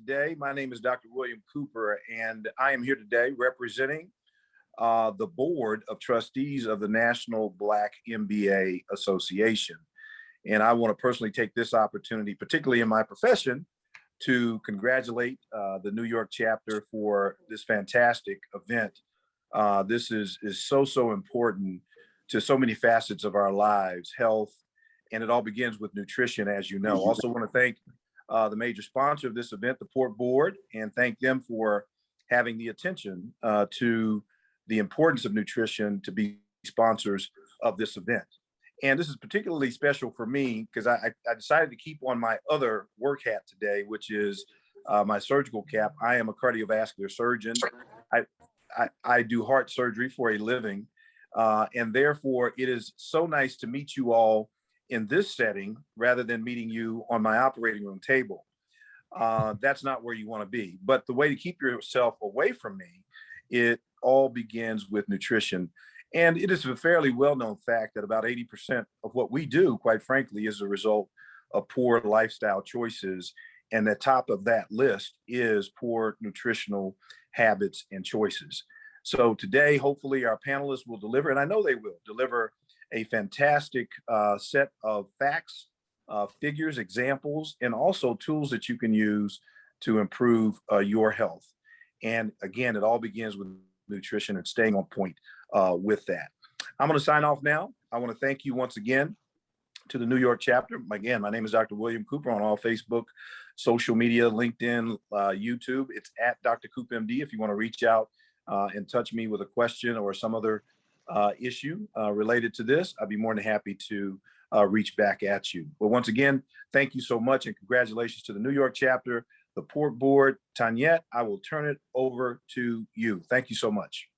today. My name is Dr. William Cooper, and I am here today representing the Board of Trustees of the National Black MBA Association. And I want to personally take this opportunity, particularly in my profession, to congratulate the New York chapter for this fantastic event. This is so important to so many facets of our lives, health, and it all begins with nutrition, as you know. Also want to thank the major sponsor of this event, the Port Board, and thank them for having the attention to the importance of nutrition to be sponsors of this event. And this is particularly special for me because I decided to keep on my other work hat today, which is my surgical cap. I am a cardiovascular surgeon. I do heart surgery for a living. And therefore, it is so nice to meet you all in this setting rather than meeting you on my operating room table. That's not where you want to be. But the way to keep yourself away from me, it all begins with nutrition. And it is a fairly well-known fact that about 80% of what we do, quite frankly, is a result of poor lifestyle choices. And the top of that list is poor nutritional habits and choices. So today, hopefully our panelists will deliver, and I know they will deliver a fantastic set of facts, figures, examples, and also tools that you can use to improve your health. And again, it all begins with nutrition and staying on point with that. I'm going to sign off now. I want to thank you once again to the New York chapter. Again, my name is Dr. William Cooper on all Facebook, social media, LinkedIn, YouTube. It's at Dr. Coop MD if you want to reach out and touch me with a question or some other issue related to this. I'd be more than happy to reach back at you. But once again, thank you so much and congratulations to the New York chapter, the Port Board. Tanyette, I will turn it over to you. Thank you so much.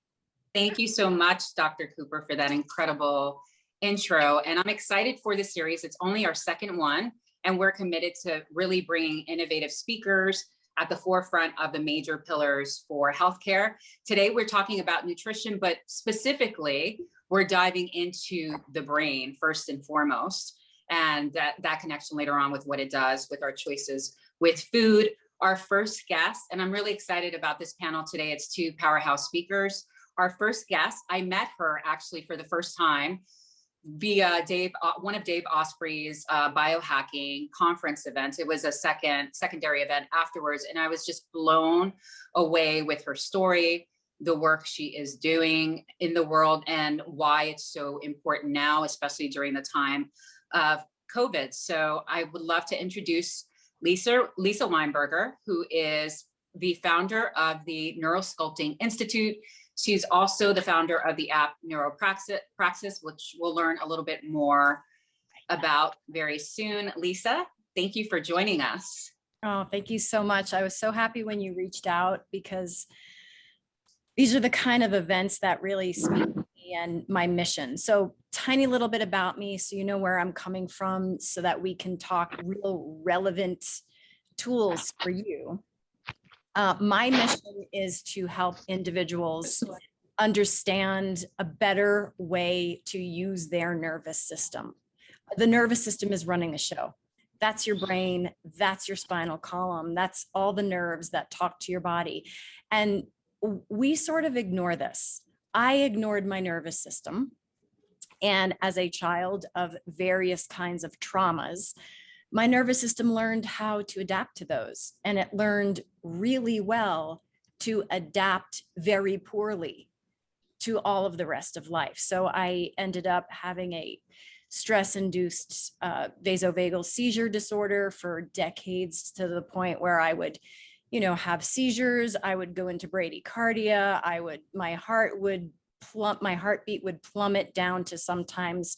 Thank you so much, Dr. Cooper, for that incredible intro. And I'm excited for this series. It's only our second one, and we're committed to really bringing innovative speakers at the forefront of the major pillars for healthcare. Today, we're talking about nutrition, but specifically, we're diving into the brain first and foremost, and that connection later on with what it does with our choices with food. Our first guest, and I'm really excited about this panel today, it's two powerhouse speakers. Our first guest, I met her actually for the first time via one of Dave Osprey's biohacking conference events. It was a secondary event afterwards, and I was just blown away with her story, the work she is doing in the world, and why it's so important now, especially during the time of COVID. So I would love to introduce Lisa Weinberger, who is the founder of the Neurosculpting Institute. She's also the founder of the app NeuroPraxis, which we'll learn a little bit more about very soon. Lisa, thank you for joining us. Oh, thank you so much. I was so happy when you reached out because these are the kind of events that really speak to me and my mission. So tiny little bit about me so you know where I'm coming from so that we can talk real relevant tools for you. My mission is to help individuals understand a better way to use their nervous system. The nervous system is running the show. That's your brain, that's your spinal column, that's all the nerves that talk to your body. And we sort of ignore this. I ignored my nervous system. And as a child of various kinds of traumas, my nervous system learned how to adapt to those, and it learned really well to adapt very poorly to all of the rest of life. So I ended up having a stress-induced vasovagal seizure disorder for decades, to the point where I would, have seizures. I would go into bradycardia. My heartbeat would plummet down to sometimes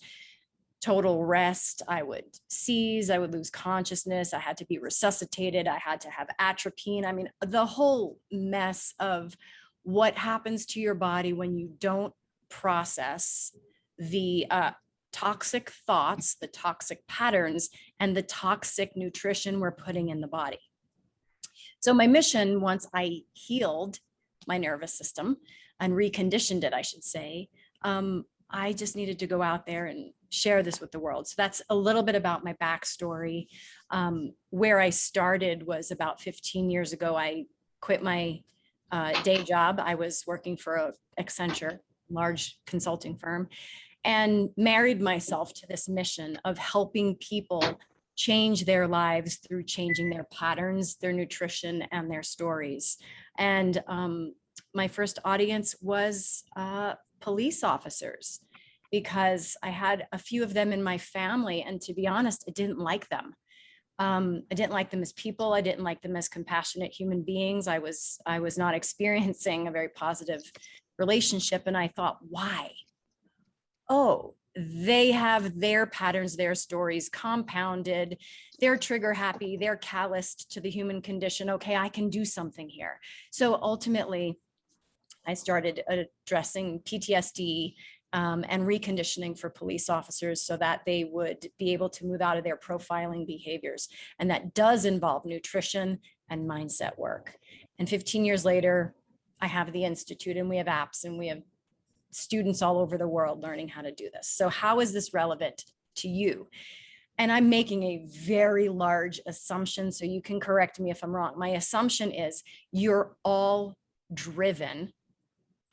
total rest. I would seize, I would lose consciousness. I had to be resuscitated. I had to have atropine. I mean, the whole mess of what happens to your body when you don't process the toxic thoughts, the toxic patterns, and the toxic nutrition we're putting in the body. So my mission, once I healed my nervous system and reconditioned it, I should say, I just needed to go out there and share this with the world. So that's a little bit about my backstory. Where I started was about 15 years ago. I quit my day job. I was working for Accenture, large consulting firm, and married myself to this mission of helping people change their lives through changing their patterns, their nutrition, and their stories. And my first audience was police officers, because I had a few of them in my family. And to be honest, I didn't like them. I didn't like them as people. I didn't like them as compassionate human beings. I was not experiencing a very positive relationship. And I thought, why? Oh, they have their patterns, their stories compounded. They're trigger happy. They're calloused to the human condition. Okay, I can do something here. So ultimately, I started addressing PTSD and reconditioning for police officers so that they would be able to move out of their profiling behaviors. And that does involve nutrition and mindset work. And 15 years later, I have the Institute, and we have apps, and we have students all over the world learning how to do this. So how is this relevant to you? And I'm making a very large assumption, so you can correct me if I'm wrong. My assumption is you're all driven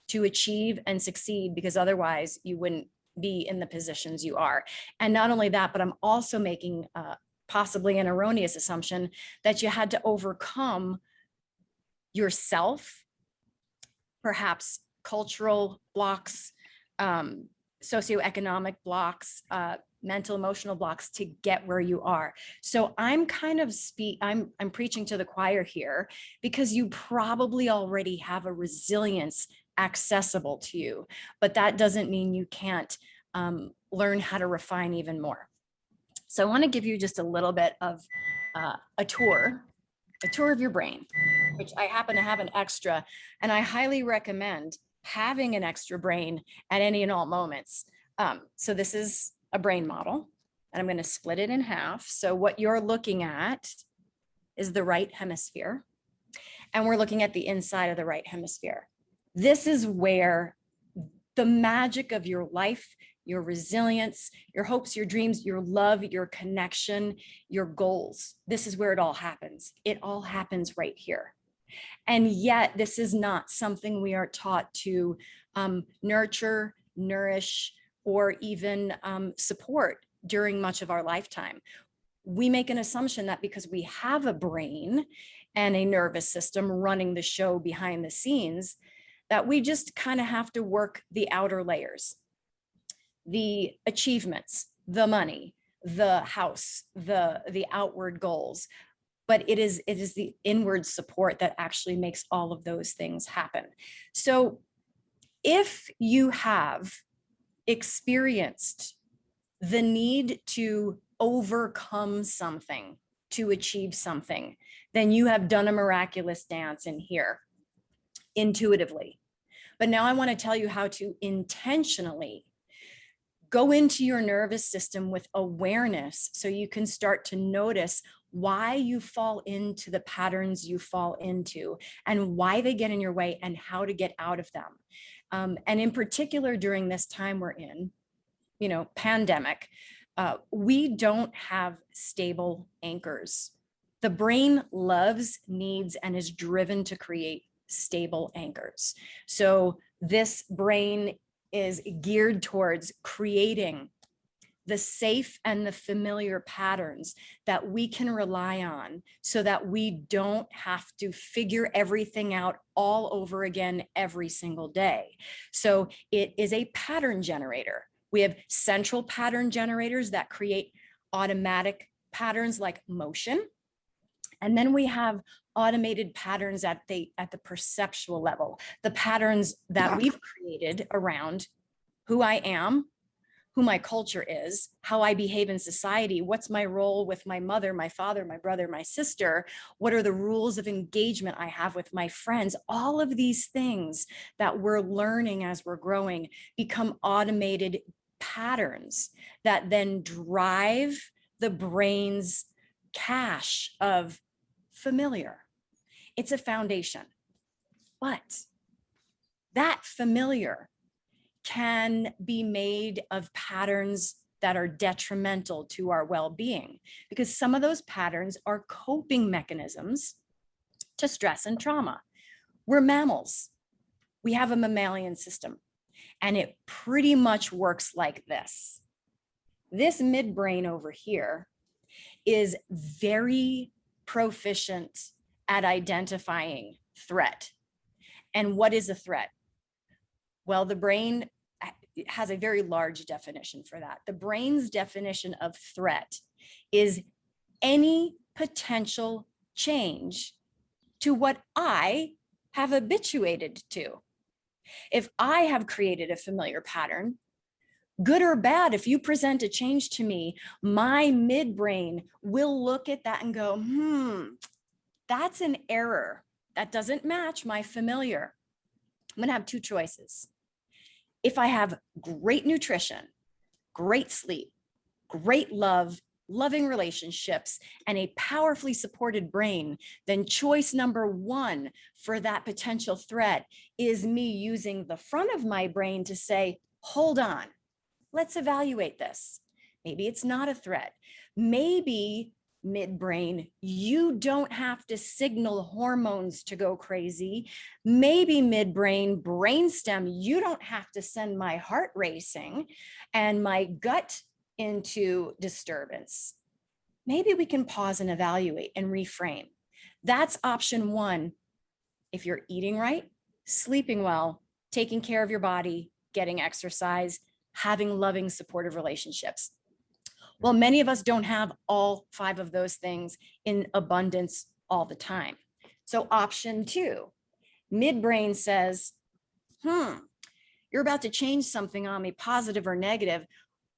to achieve and succeed, because otherwise you wouldn't be in the positions you are. And not only that, but I'm also making possibly an erroneous assumption that you had to overcome yourself, perhaps cultural blocks, socioeconomic blocks, mental, emotional blocks to get where you are. So I'm kind of I'm preaching to the choir here, because you probably already have a resilience accessible to you, but that doesn't mean you can't learn how to refine even more. So I want to give you just a little bit of a tour of your brain, which I happen to have an extra, and I highly recommend having an extra brain at any and all moments. So this is a brain model, and I'm going to split it in half. So what you're looking at is the right hemisphere, and we're looking at the inside of the right hemisphere. This is where the magic of your life, your resilience, your hopes, your dreams, your love, your connection, your goals, this is where it all happens. It all happens right here. And yet this is not something we are taught to nurture, nourish, or even support during much of our lifetime. We make an assumption that because we have a brain and a nervous system running the show behind the scenes, that we just kind of have to work the outer layers, the achievements, the money, the house, the outward goals. But it is the inward support that actually makes all of those things happen. So if you have experienced the need to overcome something to achieve something, then you have done a miraculous dance in here intuitively. But now I want to tell you how to intentionally go into your nervous system with awareness, so you can start to notice why you fall into the patterns you fall into, and why they get in your way, and how to get out of them. And in particular, during this time we're in, pandemic, we don't have stable anchors. The brain loves, needs, and is driven to create stable anchors. So this brain is geared towards creating the safe and the familiar patterns that we can rely on, so that we don't have to figure everything out all over again every single day. So it is a pattern generator. We have central pattern generators that create automatic patterns like motion. And then we have automated patterns at the perceptual level, the patterns that we've created around who I am, who my culture is, how I behave in society, what's my role with my mother, my father, my brother, my sister, what are the rules of engagement I have with my friends. All of these things that we're learning as we're growing become automated patterns that then drive the brain's cache of familiar. It's a foundation, but that familiar can be made of patterns that are detrimental to our well-being, because some of those patterns are coping mechanisms to stress and trauma. We're mammals. We have a mammalian system, and it pretty much works like this. This midbrain over here is very proficient at identifying threat. And what is a threat? Well, the brain has a very large definition for that. The brain's definition of threat is any potential change to what I have habituated to. If I have created a familiar pattern, good or bad, if you present a change to me, my midbrain will look at that and go, that's an error. That doesn't match my familiar. I'm gonna have two choices. If I have great nutrition, great sleep, great love, loving relationships, and a powerfully supported brain, then choice number one for that potential threat is me using the front of my brain to say, hold on, let's evaluate this. Maybe it's not a threat. Maybe midbrain, you don't have to signal hormones to go crazy. Maybe midbrain, brainstem, you don't have to send my heart racing and my gut into disturbance. Maybe we can pause and evaluate and reframe. That's option one. If you're eating right, sleeping well, taking care of your body, getting exercise, having loving, supportive relationships. Well, many of us don't have all 5 of those things in abundance all the time. So option 2, midbrain says, you're about to change something on me, positive or negative.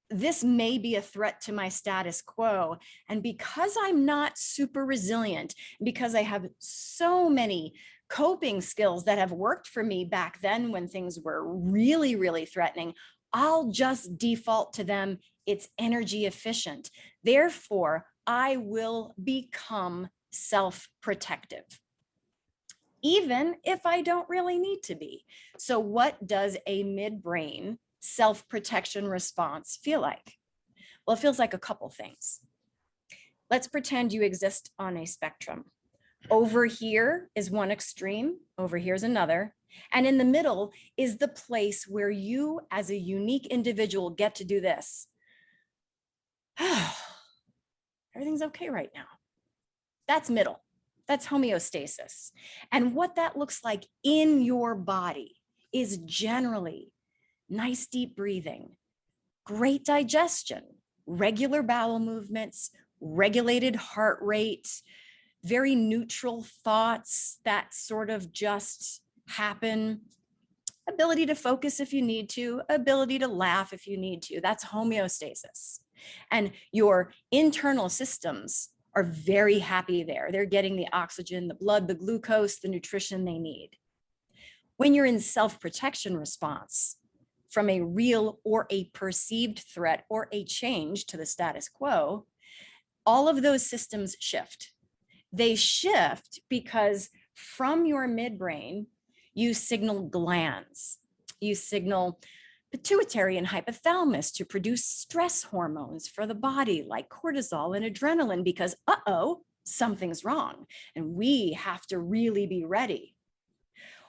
This may be a threat to my status quo. And because I'm not super resilient, because I have so many coping skills that have worked for me back then when things were really, really threatening, I'll just default to them. It's energy efficient. Therefore, I will become self-protective, even if I don't really need to be. So what does a midbrain self-protection response feel like? Well, it feels like a couple things. Let's pretend you exist on a spectrum. Over here is one extreme, over here is another. And in the middle is the place where you as a unique individual get to do this. Everything's okay right now. That's middle. That's homeostasis. And what that looks like in your body is generally nice deep breathing, great digestion, regular bowel movements, regulated heart rate, very neutral thoughts that sort of just happen, ability to focus if you need to, ability to laugh if you need to. That's homeostasis. And your internal systems are very happy there. They're getting the oxygen, the blood, the glucose, the nutrition they need. When you're in self-protection response from a real or a perceived threat or a change to the status quo, all of those systems shift. They shift because from your midbrain, you signal glands. You signal pituitary and hypothalamus to produce stress hormones for the body like cortisol and adrenaline because, something's wrong and we have to really be ready.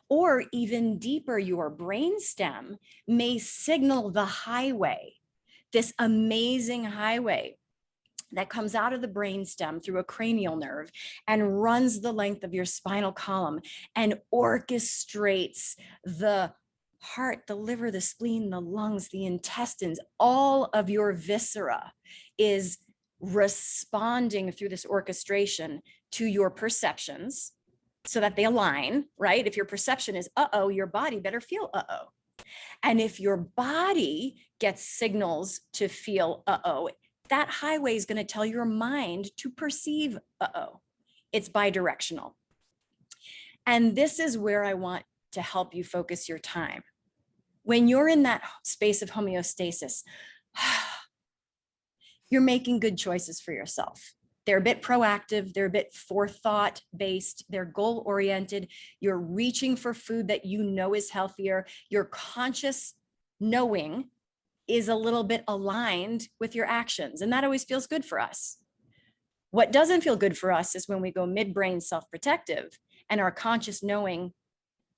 Or even deeper, your brainstem may signal the highway, this amazing highway that comes out of the brainstem through a cranial nerve and runs the length of your spinal column and orchestrates the heart, the liver, the spleen, the lungs, the intestines, all of your viscera is responding through this orchestration to your perceptions so that they align, right? If your perception is, your body better feel, And if your body gets signals to feel, that highway is going to tell your mind to perceive, It's bidirectional. And this is where I want to help you focus your time. When you're in that space of homeostasis, you're making good choices for yourself. They're a bit proactive, they're a bit forethought-based, they're goal-oriented, you're reaching for food that you know is healthier, you're conscious knowing is a little bit aligned with your actions. And that always feels good for us. What doesn't feel good for us is when we go midbrain self-protective and our conscious knowing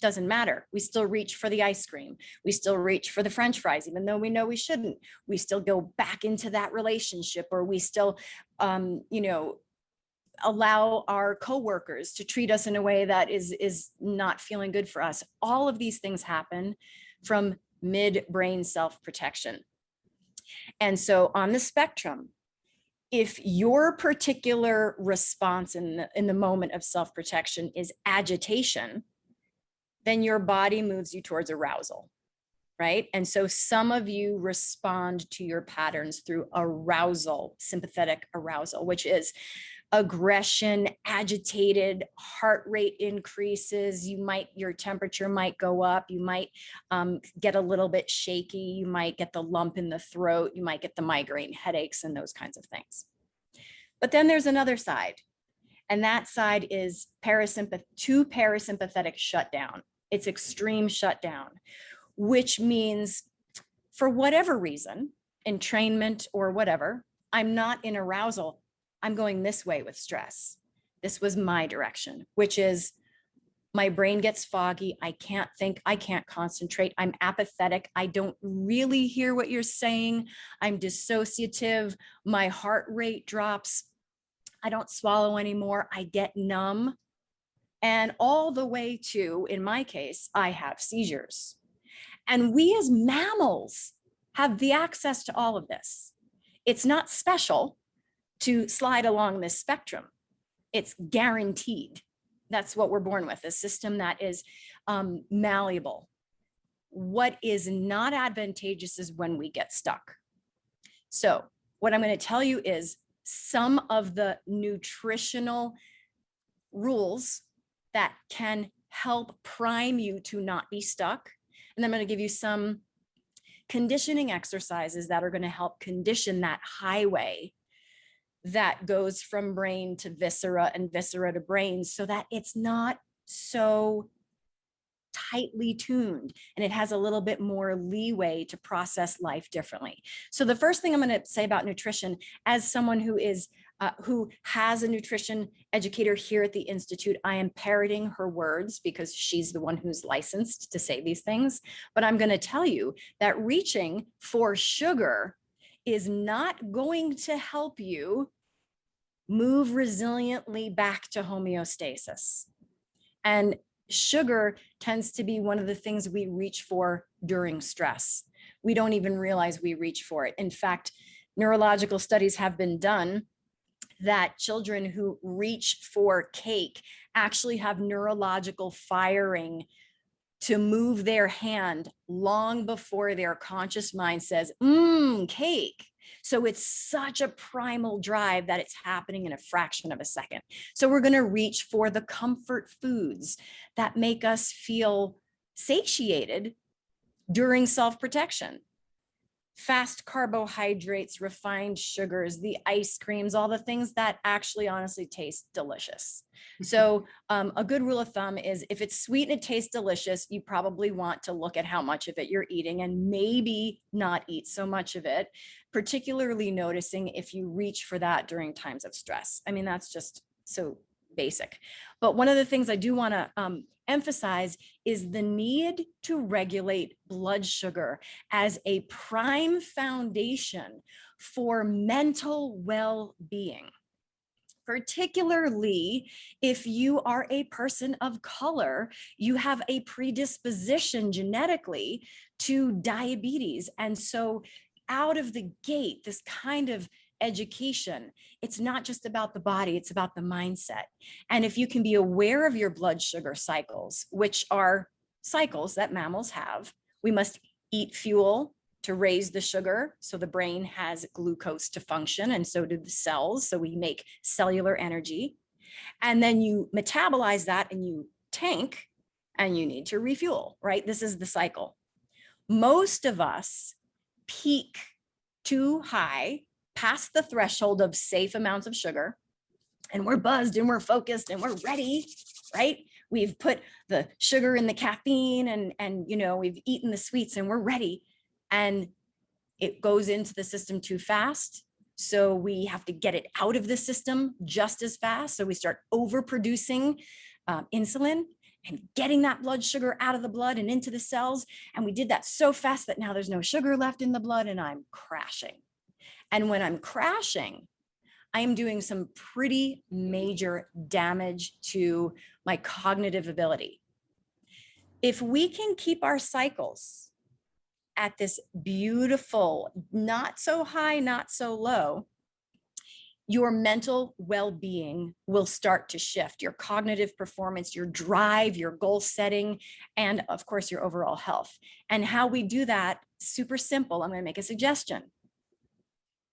doesn't matter. We still reach for the ice cream. We still reach for the French fries, even though we know we shouldn't. We still go back into that relationship, or we still, allow our coworkers to treat us in a way that is not feeling good for us. All of these things happen from midbrain self-protection. And so on the spectrum, if your particular response in the moment of self-protection is agitation, then your body moves you towards arousal, right? And so some of you respond to your patterns through arousal, sympathetic arousal, which is aggression, agitated, heart rate increases. Your temperature might go up. You might get a little bit shaky. You might get the lump in the throat. You might get the migraine headaches and those kinds of things. But then there's another side. And that side is parasympathetic shutdown. It's extreme shutdown, which means for whatever reason, entrainment or whatever, I'm not in arousal. I'm going this way with stress. This was my direction, which is my brain gets foggy. I can't think. I can't concentrate. I'm apathetic. I don't really hear what you're saying. I'm dissociative. My heart rate drops. I don't swallow anymore. I get numb. And all the way to, in my case, I have seizures. And we as mammals have the access to all of this. It's not special to slide along this spectrum. It's guaranteed. That's what we're born with, a system that is malleable. What is not advantageous is when we get stuck. So what I'm going to tell you is some of the nutritional rules that can help prime you to not be stuck. And I'm going to give you some conditioning exercises that are going to help condition that highway that goes from brain to viscera and viscera to brain, so that it's not so tightly tuned and it has a little bit more leeway to process life differently. So the first thing I'm going to say about nutrition, as someone who has a nutrition educator here at the Institute, I am parroting her words because she's the one who's licensed to say these things. But I'm going to tell you that reaching for sugar is not going to help you move resiliently back to homeostasis. And sugar tends to be one of the things we reach for during stress. We don't even realize we reach for it. In fact, neurological studies have been done that children who reach for cake actually have neurological firing to move their hand long before their conscious mind says, cake. So it's such a primal drive that it's happening in a fraction of a second. So we're going to reach for the comfort foods that make us feel satiated during self-protection. Fast carbohydrates, refined sugars, the ice creams, all the things that actually honestly taste delicious. So a good rule of thumb is if it's sweet and it tastes delicious, you probably want to look at how much of it you're eating and maybe not eat so much of it, particularly noticing if you reach for that during times of stress. I mean, that's just so basic. But one of the things I do want to emphasize is the need to regulate blood sugar as a prime foundation for mental well-being. Particularly if you are a person of color, you have a predisposition genetically to diabetes. And so out of the gate, this kind of education, it's not just about the body, it's about the mindset. And if you can be aware of your blood sugar cycles, which are cycles that mammals have, we must eat fuel to raise the sugar so the brain has glucose to function, and so do the cells, so we make cellular energy. And then you metabolize that and you tank and you need to refuel, right? This is the cycle. Most of us peak too high past the threshold of safe amounts of sugar, and we're buzzed and we're focused and we're ready, right? We've put the sugar in the caffeine and we've eaten the sweets and we're ready. And It goes into the system too fast. So we have to get it out of the system just as fast. So we start overproducing insulin and getting that blood sugar out of the blood and into the cells. And we did that so fast that now there's no sugar left in the blood and I'm crashing. And when I'm crashing, I am doing some pretty major damage to my cognitive ability. If we can keep our cycles at this beautiful, not so high, not so low, your mental well-being will start to shift, your cognitive performance, your drive, your goal setting, and of course, your overall health. And how we do that, super simple. I'm going to make a suggestion.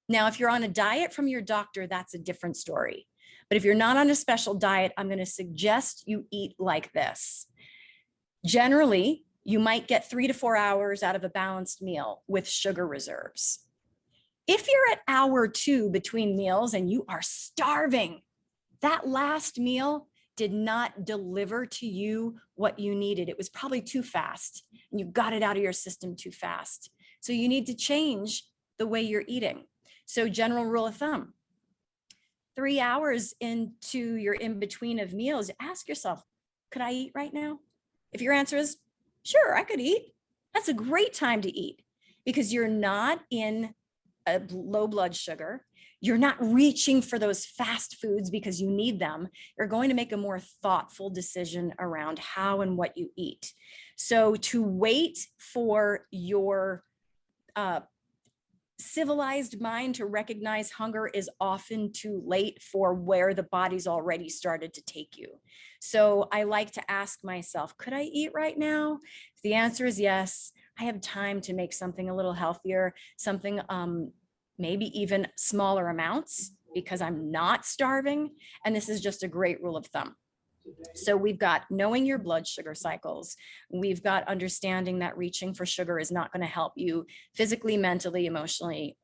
Now, if you're on a diet from your doctor, that's a different story. But if you're not on a special diet, I'm going to suggest you eat like this. Generally, you might get 3 to 4 hours out of a balanced meal with sugar reserves. If you're at hour 2 between meals and you are starving, that last meal did not deliver to you what you needed. It was probably too fast and you got it out of your system too fast. So you need to change the way you're eating. So general rule of thumb, 3 hours into your in-between of meals, ask yourself, could I eat right now? If your answer is, sure, I could eat. That's a great time to eat because you're not in a low blood sugar. You're not reaching for those fast foods because you need them. You're going to make a more thoughtful decision around how and what you eat. So to wait for your civilized mind to recognize hunger is often too late for where the body's already started to take you. So I like to ask myself, could I eat right now? If the answer is yes, I have time to make something a little healthier, something maybe even smaller amounts because I'm not starving. And this is just a great rule of thumb. So we've got knowing your blood sugar cycles. We've got understanding that reaching for sugar is not going to help you physically, mentally, emotionally,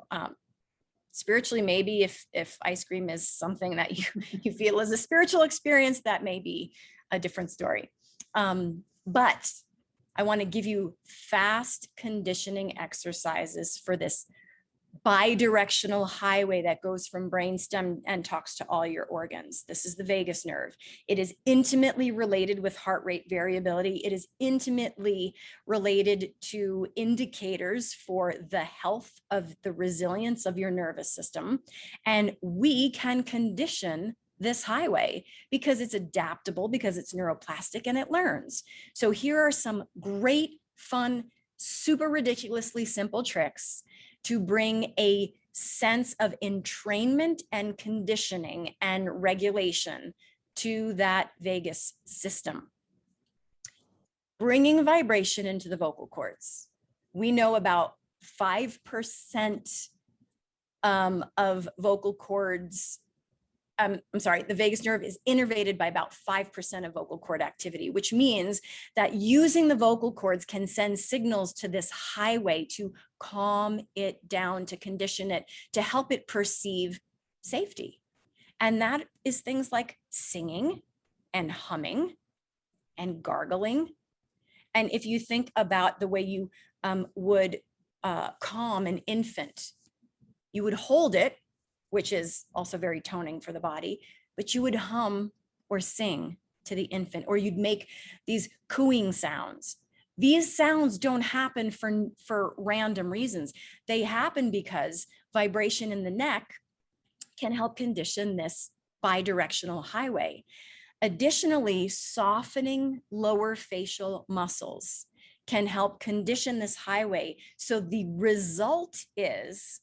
spiritually. Maybe if ice cream is something that you feel is a spiritual experience, that may be a different story. But I want to give you fast conditioning exercises for this bidirectional highway that goes from brainstem and talks to all your organs. This is the vagus nerve. It is intimately related with heart rate variability. It is intimately related to indicators for the health of the resilience of your nervous system. And we can condition this highway because it's adaptable, because it's neuroplastic and it learns. So here are some great, fun, super ridiculously simple tricks to bring a sense of entrainment and conditioning and regulation to that vagus system. Bringing vibration into the vocal cords. We know about 5% of vocal cords, the vagus nerve is innervated by about 5% of vocal cord activity, which means that using the vocal cords can send signals to this highway to calm it down, to condition it, to help it perceive safety. And that is things like singing and humming and gargling. And if you think about the way you would calm an infant, you would hold it, which is also very toning for the body, but you would hum or sing to the infant, or you'd make these cooing sounds. These sounds don't happen for random reasons. They happen because vibration in the neck can help condition this bidirectional highway. Additionally, softening lower facial muscles can help condition this highway. So the result is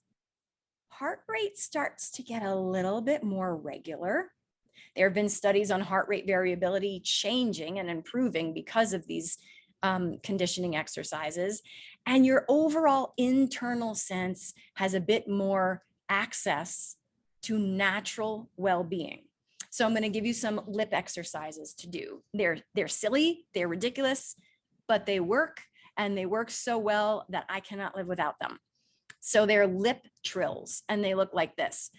heart rate starts to get a little bit more regular. There have been studies on heart rate variability changing and improving because of these conditioning exercises. And your overall internal sense has a bit more access to natural well-being. So I'm going to give you some lip exercises to do. They're silly, they're ridiculous, but they work, and they work so well that I cannot live without them. So they're lip trills, and they look like this.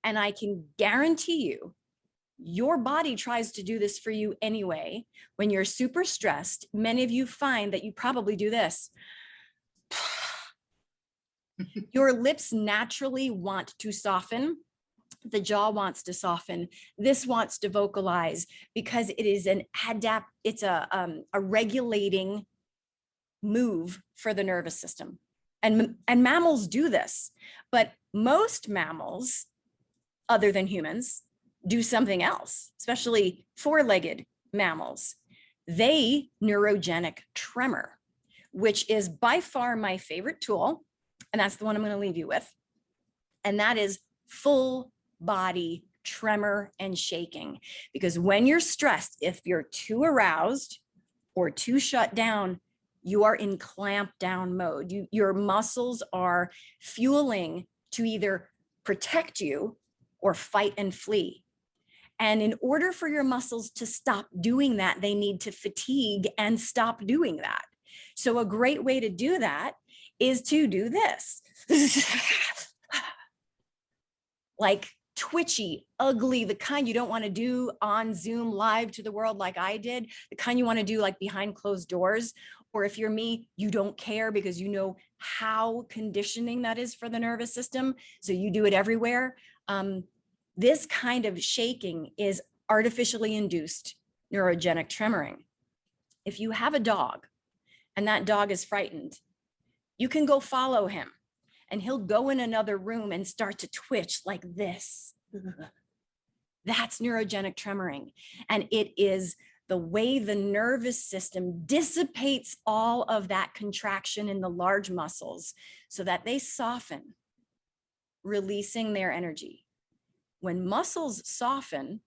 And I can guarantee you your body tries to do this for you anyway. When you're super stressed, many of you find that you probably do this. Your lips naturally want to soften. The jaw wants to soften. This wants to vocalize because it is it's a regulating move for the nervous system. And mammals do this, but most mammals, other than humans, do something else, especially four-legged mammals. They neurogenic tremor, which is by far my favorite tool. And that's the one I'm going to leave you with. And that is full body tremor and shaking. Because when you're stressed, if you're too aroused or too shut down, you are in clamp down mode. Your muscles are fueling to either protect you or fight and flee. And in order for your muscles to stop doing that, they need to fatigue and stop doing that. So a great way to do that is to do this. Like twitchy, ugly, the kind you don't want to do on Zoom live to the world like I did, the kind you want to do like behind closed doors. Or if you're me, you don't care because you know how conditioning that is for the nervous system. So you do it everywhere. This kind of shaking is artificially induced neurogenic tremoring. If you have a dog and that dog is frightened, you can go follow him and he'll go in another room and start to twitch like this. That's neurogenic tremoring. And it is the way the nervous system dissipates all of that contraction in the large muscles so that they soften, releasing their energy. When muscles soften,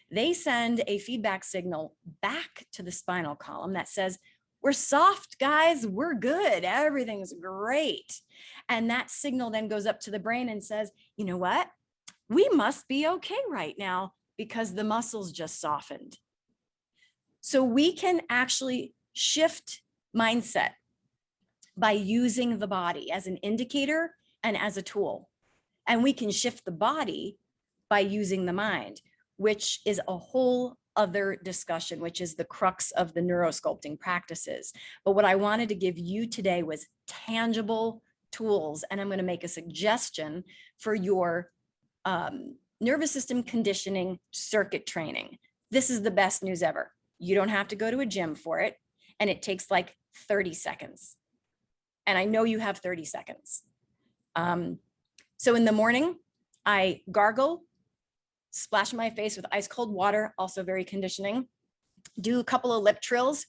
they send a feedback signal back to the spinal column that says, we're soft, guys, we're good, everything's great. And that signal then goes up to the brain and says, you know what? We must be okay right now because the muscles just softened. So we can actually shift mindset by using the body as an indicator and as a tool. And we can shift the body by using the mind, which is a whole other discussion, which is the crux of the neurosculpting practices. But what I wanted to give you today was tangible tools. And I'm going to make a suggestion for your nervous system conditioning circuit training. This is the best news ever. You don't have to go to a gym for it. And it takes like 30 seconds. And I know you have 30 seconds. So in the morning, I gargle, splash my face with ice cold water, also very conditioning. Do a couple of lip trills.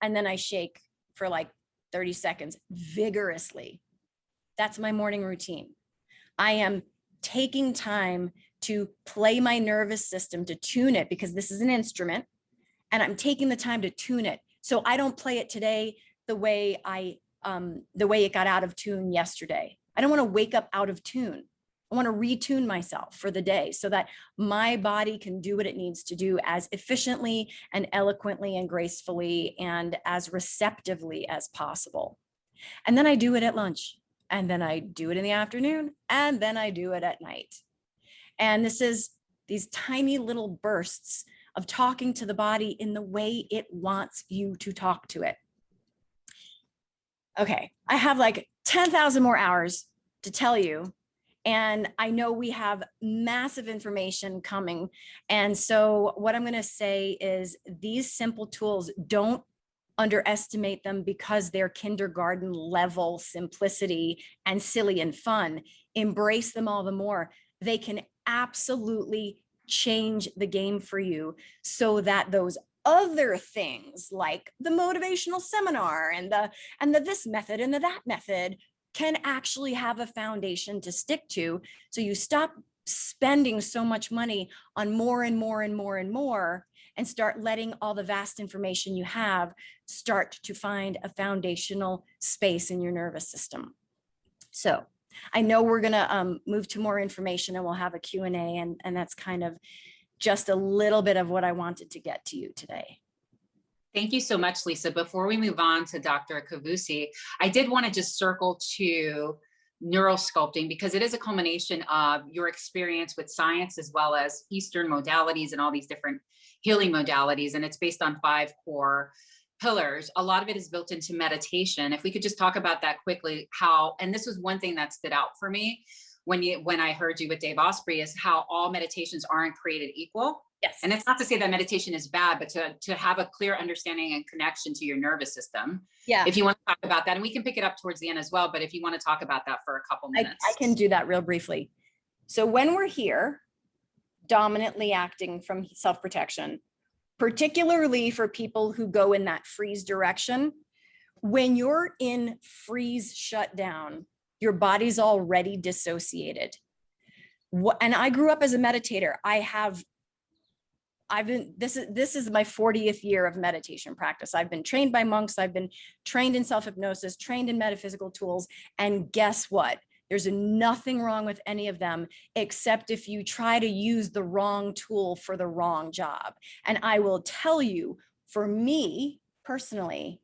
And then I shake for like 30 seconds vigorously. That's my morning routine. I am taking time to play my nervous system, to tune it, because this is an instrument, and I'm taking the time to tune it. So I don't play it today the way it got out of tune yesterday. I don't want to wake up out of tune. I want to retune myself for the day so that my body can do what it needs to do as efficiently and eloquently and gracefully and as receptively as possible. And then I do it at lunch, and then I do it in the afternoon, and then I do it at night. And this is these tiny little bursts of talking to the body in the way it wants you to talk to it. Okay, I have like 10,000 more hours to tell you. And I know we have massive information coming. And so what I'm going to say is these simple tools, don't underestimate them because they're kindergarten level simplicity and silly and fun. Embrace them all the more. They can absolutely change the game for you so that those other things like the motivational seminar and the this method and the that method can actually have a foundation to stick to. So you stop spending so much money on more and more and more and more, and start letting all the vast information you have start to find a foundational space in your nervous system. So I know we're gonna move to more information and we'll have a Q&A, and that's kind of just a little bit of what I wanted to get to you today. Thank you so much, Lisa. Before we move on to Dr. Kavusi, I did want to just circle to Neurosculpting, because it is a culmination of your experience with science as well as Eastern modalities and all these different healing modalities. And it's based on 5 core pillars. A lot of it is built into meditation. If we could just talk about that quickly, and this was one thing that stood out for me when I heard you with Dave Osprey, is how all meditations aren't created equal. Yes. And it's not to say that meditation is bad, but to have a clear understanding and connection to your nervous system. Yeah. If you want to talk about that, and we can pick it up towards the end as well, but if you want to talk about that for a couple minutes. I can do that real briefly. So when we're here, dominantly acting from self-protection, particularly for people who go in that freeze direction, when you're in freeze shutdown, your body's already dissociated. And I grew up as a meditator. This is my 40th year of meditation practice. I've been trained by monks. I've been trained in self-hypnosis, trained in metaphysical tools. And guess what? There's nothing wrong with any of them, except if you try to use the wrong tool for the wrong job. And I will tell you, for me personally,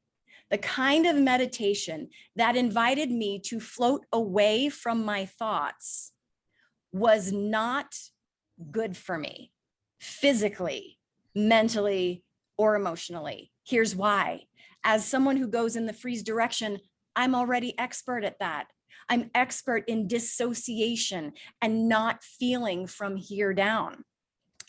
the kind of meditation that invited me to float away from my thoughts was not good for me, physically, mentally, or emotionally. Here's why. As someone who goes in the freeze direction, I'm already expert at that. I'm expert in dissociation and not feeling from here down.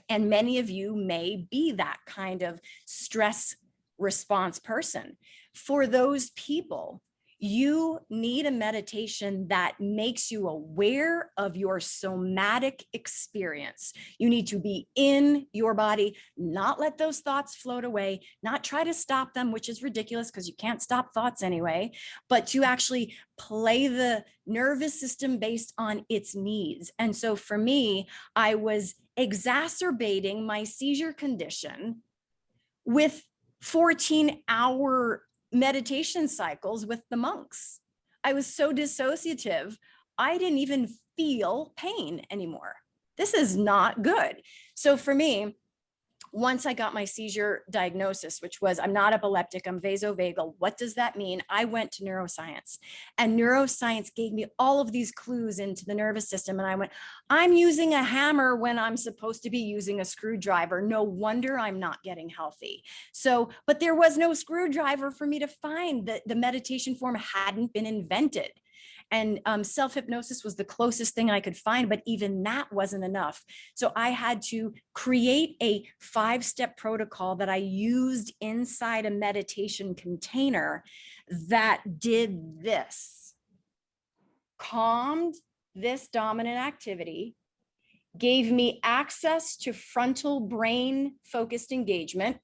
And many of you may be that kind of stress response person. For those people, you need a meditation that makes you aware of your somatic experience. You need to be in your body, not let those thoughts float away, not try to stop them, which is ridiculous because you can't stop thoughts anyway, but to actually play the nervous system based on its needs. And so for me, I was exacerbating my seizure condition with 14-hour meditation cycles with the monks. I was so dissociative, I didn't even feel pain anymore. This is not good. So for me, once I got my seizure diagnosis, which was I'm not epileptic, I'm vasovagal. What does that mean? I went to neuroscience, and neuroscience gave me all of these clues into the nervous system. And I went, I'm using a hammer when I'm supposed to be using a screwdriver. No wonder I'm not getting healthy. So, but there was no screwdriver for me to find. The meditation form hadn't been invented. And self-hypnosis was the closest thing I could find, but even that wasn't enough. So I had to create a 5-step protocol that I used inside a meditation container that did this. Calmed this dominant activity, gave me access to frontal brain focused engagement,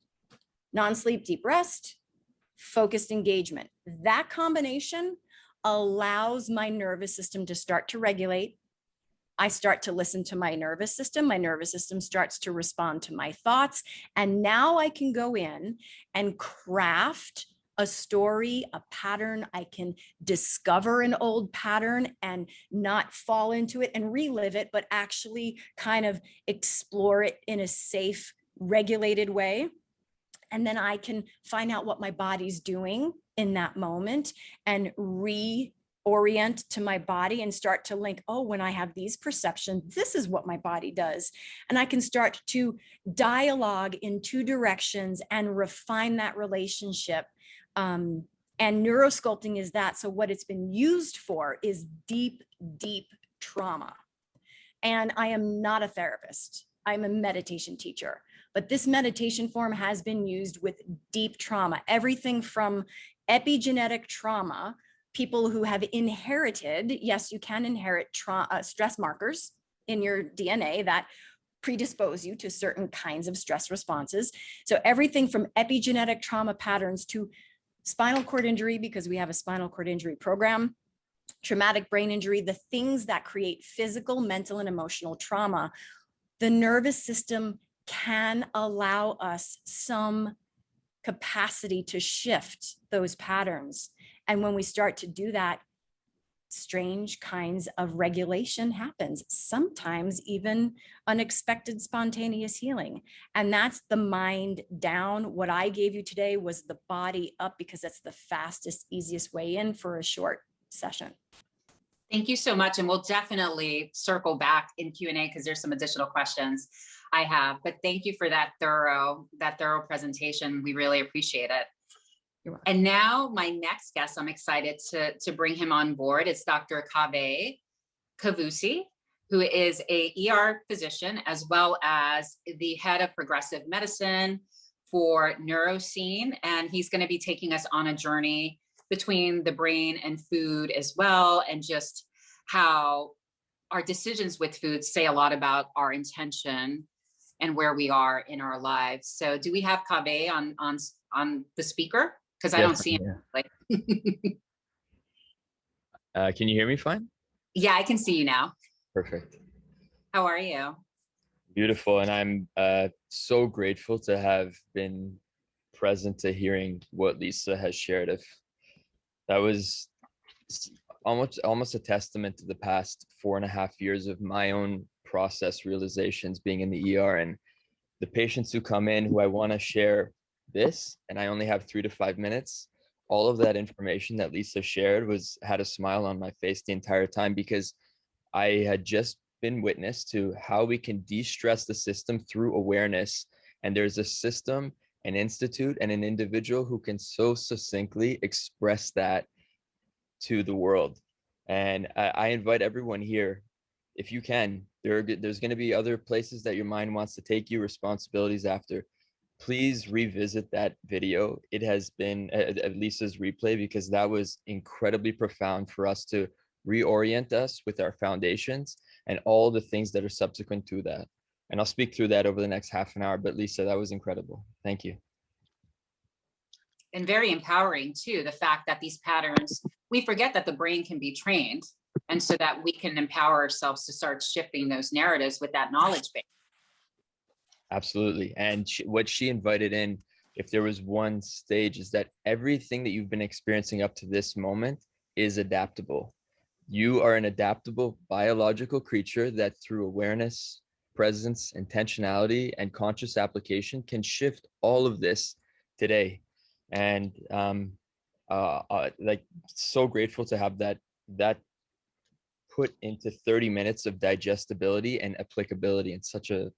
non-sleep deep rest, focused engagement. That combination allows my nervous system to start to regulate. I start to listen to my nervous system starts to respond to my thoughts. And now I can go in and craft a story, a pattern. I can discover an old pattern and not fall into it and relive it, but actually kind of explore it in a safe, regulated way. And then I can find out what my body's doing in that moment and reorient to my body and start to link, oh, when I have these perceptions, this is what my body does. And I can start to dialogue in 2 directions and refine that relationship. And neurosculpting is that. So what it's been used for is deep, deep trauma. And I am not a therapist. I'm a meditation teacher. But this meditation form has been used with deep trauma, everything from epigenetic trauma, people who have inherited, yes, you can inherit stress markers in your DNA that predispose you to certain kinds of stress responses. So everything from epigenetic trauma patterns to spinal cord injury, because we have a spinal cord injury program, traumatic brain injury, the things that create physical, mental, and emotional trauma. The nervous system can allow us some capacity to shift those patterns. And when we start to do that, strange kinds of regulation happens, sometimes even unexpected spontaneous healing. And that's the mind down. What I gave you today was the body up, because that's the fastest, easiest way in for a short session. Thank you so much. And we'll definitely circle back in Q&A because there's some additional questions I have. But thank you for that thorough presentation. We really appreciate it. You're welcome. And now my next guest, I'm excited to bring him on board. It's Dr. Akave Kavusi, who is a ER physician, as well as the head of progressive medicine for Neuroscene. And he's going to be taking us on a journey between the brain and food as well, and just how our decisions with food say a lot about our intention and where we are in our lives. So do we have Kaveh on the speaker? Because I don't see him. Can you hear me fine? Yeah, I can see you now. Perfect. How are you? Beautiful. And I'm so grateful to have been present to hearing what Lisa has shared. If that was almost a testament to the past 4.5 years of my own process realizations being in the ER, and the patients who come in who I want to share this, and I only have 3 to 5 minutes. All of that information that Lisa shared had a smile on my face the entire time, because I had just been witness to how we can de-stress the system through awareness. And there's a system, an institute, and an individual who can so succinctly express that to the world. And I invite everyone here, if you can, there's going to be other places that your mind wants to take you, responsibilities after. Please revisit that video. It has been at Lisa's replay, because that was incredibly profound for us to reorient us with our foundations and all the things that are subsequent to that. And I'll speak through that over the next half an hour. But Lisa, that was incredible. Thank you. And very empowering too, the fact that these patterns, we forget that the brain can be trained, and so that we can empower ourselves to start shifting those narratives with that knowledge base. Absolutely. And what she invited in, if there was one stage, is that everything that you've been experiencing up to this moment is adaptable. You are an adaptable biological creature that through awareness, presence, intentionality, and conscious application can shift all of this today. And like, so grateful to have that put into 30 minutes of digestibility and applicability in such a,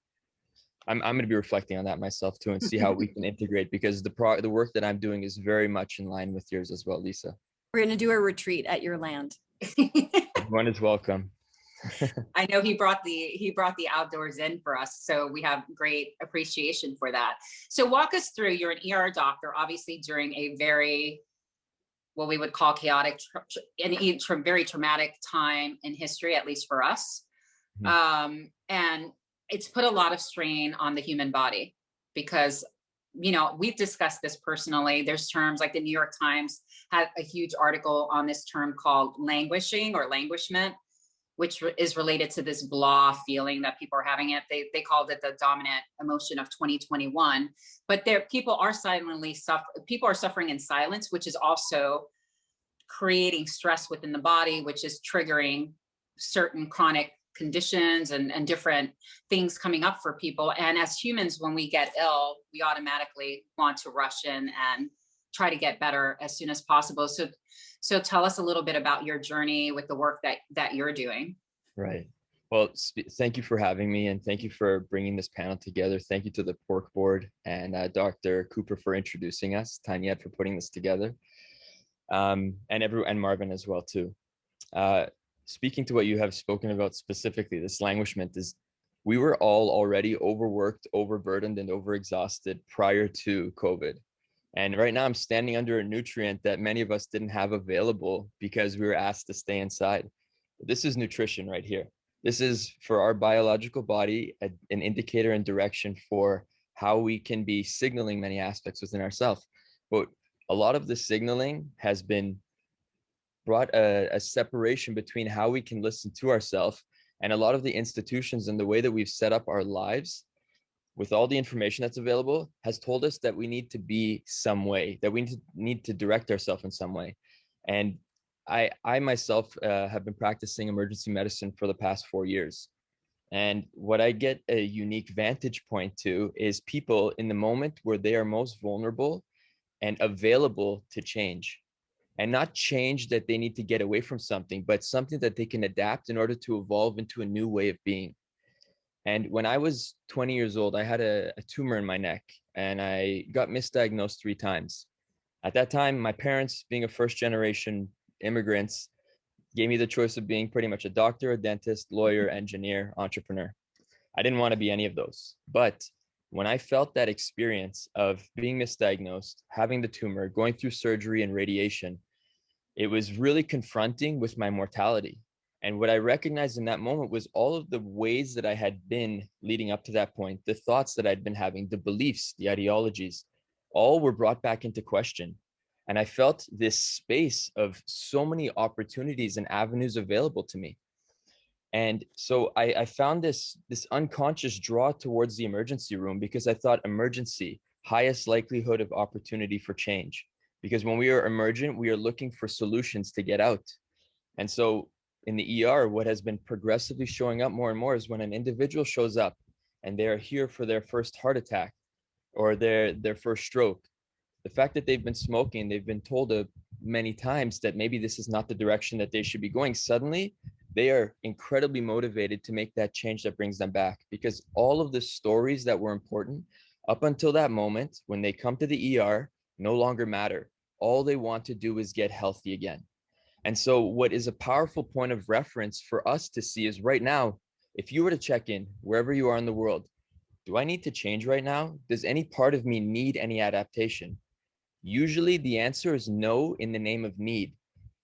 I'm going to be reflecting on that myself too, and see how we can integrate, because the work that I'm doing is very much in line with yours as well, Lisa. We're going to do a retreat at your land. Everyone is welcome. I know he brought the outdoors in for us, so we have great appreciation for that. So walk us through. You're an ER doctor, obviously during a very, what we would call chaotic and very traumatic time in history, at least for us. Mm-hmm. And it's put a lot of strain on the human body, because, you know, we've discussed this personally. There's terms like the New York Times had a huge article on this term called languishing or languishment, which is related to this blah feeling that people are having it. They called it the dominant emotion of 2021, but people are suffering in silence, which is also creating stress within the body, which is triggering certain chronic conditions and different things coming up for people. And as humans, when we get ill, we automatically want to rush in and try to get better as soon as possible. So tell us a little bit about your journey with the work that you're doing. Right. Well, thank you for having me, and thank you for bringing this panel together. Thank you to the Pork Board and Dr. Cooper for introducing us, Tanyette for putting this together, and Marvin as well too. Speaking to what you have spoken about specifically, this languishment is, we were all already overworked, overburdened, and overexhausted prior to COVID. And right now I'm standing under a nutrient that many of us didn't have available because we were asked to stay inside. This is nutrition right here. This is for our biological body, an indicator and direction for how we can be signaling many aspects within ourselves. But a lot of the signaling has been brought a separation between how we can listen to ourselves, and a lot of the institutions and the way that we've set up our lives with all the information that's available has told us that we need to be some way, that we need to direct ourselves in some way. And I myself have been practicing emergency medicine for the past 4 years. And what I get a unique vantage point to is people in the moment where they are most vulnerable and available to change. and not change that they need to get away from something, but something that they can adapt in order to evolve into a new way of being. And when I was 20 years old, I had a tumor in my neck and I got misdiagnosed 3 times. At that time, my parents, being a first generation immigrants, gave me the choice of being pretty much a doctor, a dentist, lawyer, engineer, entrepreneur. I didn't want to be any of those. But when I felt that experience of being misdiagnosed, having the tumor, going through surgery and radiation, it was really confronting with my mortality. And what I recognized in that moment was all of the ways that I had been leading up to that point, the thoughts that I'd been having, the beliefs, the ideologies, all were brought back into question. And I felt this space of so many opportunities and avenues available to me. And so I found this unconscious draw towards the emergency room because I thought emergency, highest likelihood of opportunity for change. Because when we are emergent, we are looking for solutions to get out. And so in the ER, what has been progressively showing up more and more is when an individual shows up and they are here for their first heart attack or their first stroke, the fact that they've been smoking, they've been told many times that maybe this is not the direction that they should be going. Suddenly, they are incredibly motivated to make that change that brings them back, because all of the stories that were important up until that moment when they come to the ER no longer matter. All they want to do is get healthy again. And so what is a powerful point of reference for us to see is right now, if you were to check in wherever you are in the world, do I need to change right now? Does any part of me need any adaptation? Usually the answer is no in the name of need,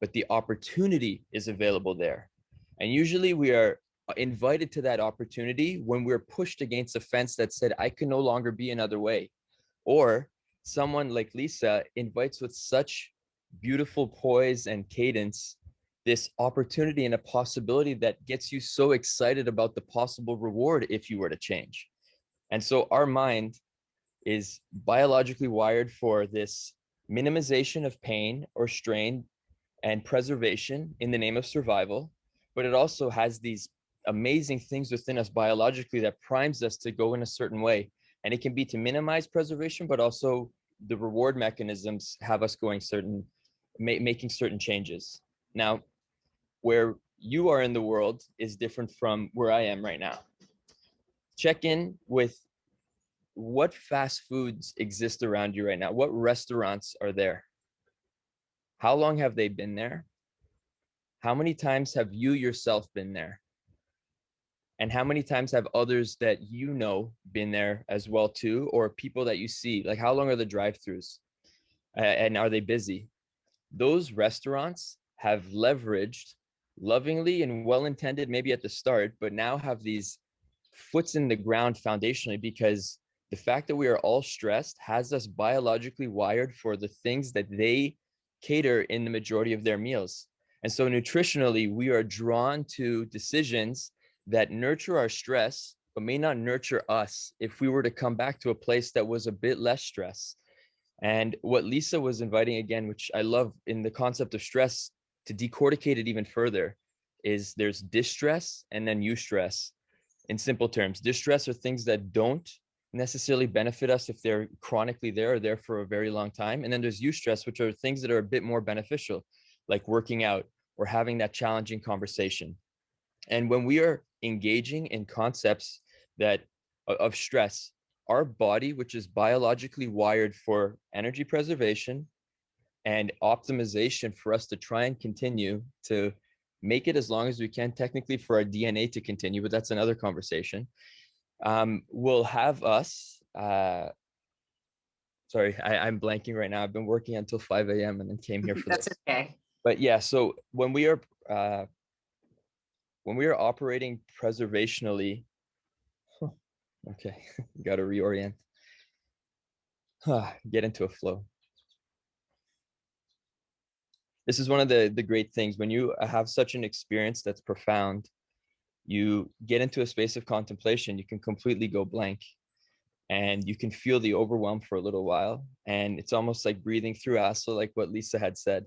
but the opportunity is available there. And usually we are invited to that opportunity when we're pushed against a fence that said, I can no longer be another way. Or someone like Lisa invites with such beautiful poise and cadence, this opportunity and a possibility that gets you so excited about the possible reward if you were to change. And so our mind is biologically wired for this minimization of pain or strain and preservation in the name of survival, but it also has these amazing things within us biologically that primes us to go in a certain way. And it can be to minimize preservation, but also the reward mechanisms have us going making certain changes. Now, where you are in the world is different from where I am right now. Check in with what fast foods exist around you right now. What restaurants are there? How long have they been there? How many times have you yourself been there? And how many times have others that you know been there as well too, or people that you see? Like, how long are the drive-thrus? And are they busy? Those restaurants have leveraged lovingly and well-intended maybe at the start, but now have these foots in the ground foundationally, because the fact that we are all stressed has us biologically wired for the things that they cater in the majority of their meals. And so nutritionally, we are drawn to decisions that nurture our stress, but may not nurture us if we were to come back to a place that was a bit less stress. And what Lisa was inviting again, which I love in the concept of stress, to decorticate it even further, is there's distress and then eustress. In simple terms, distress are things that don't necessarily benefit us if they're chronically there or there for a very long time. And then there's eustress, which are things that are a bit more beneficial, like working out or having that challenging conversation. And when we are engaging in concepts that of stress, our body, which is biologically wired for energy preservation and optimization for us to try and continue to make it as long as we can, technically for our DNA to continue, but that's another conversation, will have us, sorry, I'm blanking right now. I've been working until 5 a.m. and then came here for That's this. okay. But yeah, so when we are operating preservationally, okay, got to reorient, get into a flow. This is one of the great things when you have such an experience that's profound. You get into a space of contemplation, you can completely go blank and you can feel the overwhelm for a little while. And it's almost like breathing through acid, like what Lisa had said.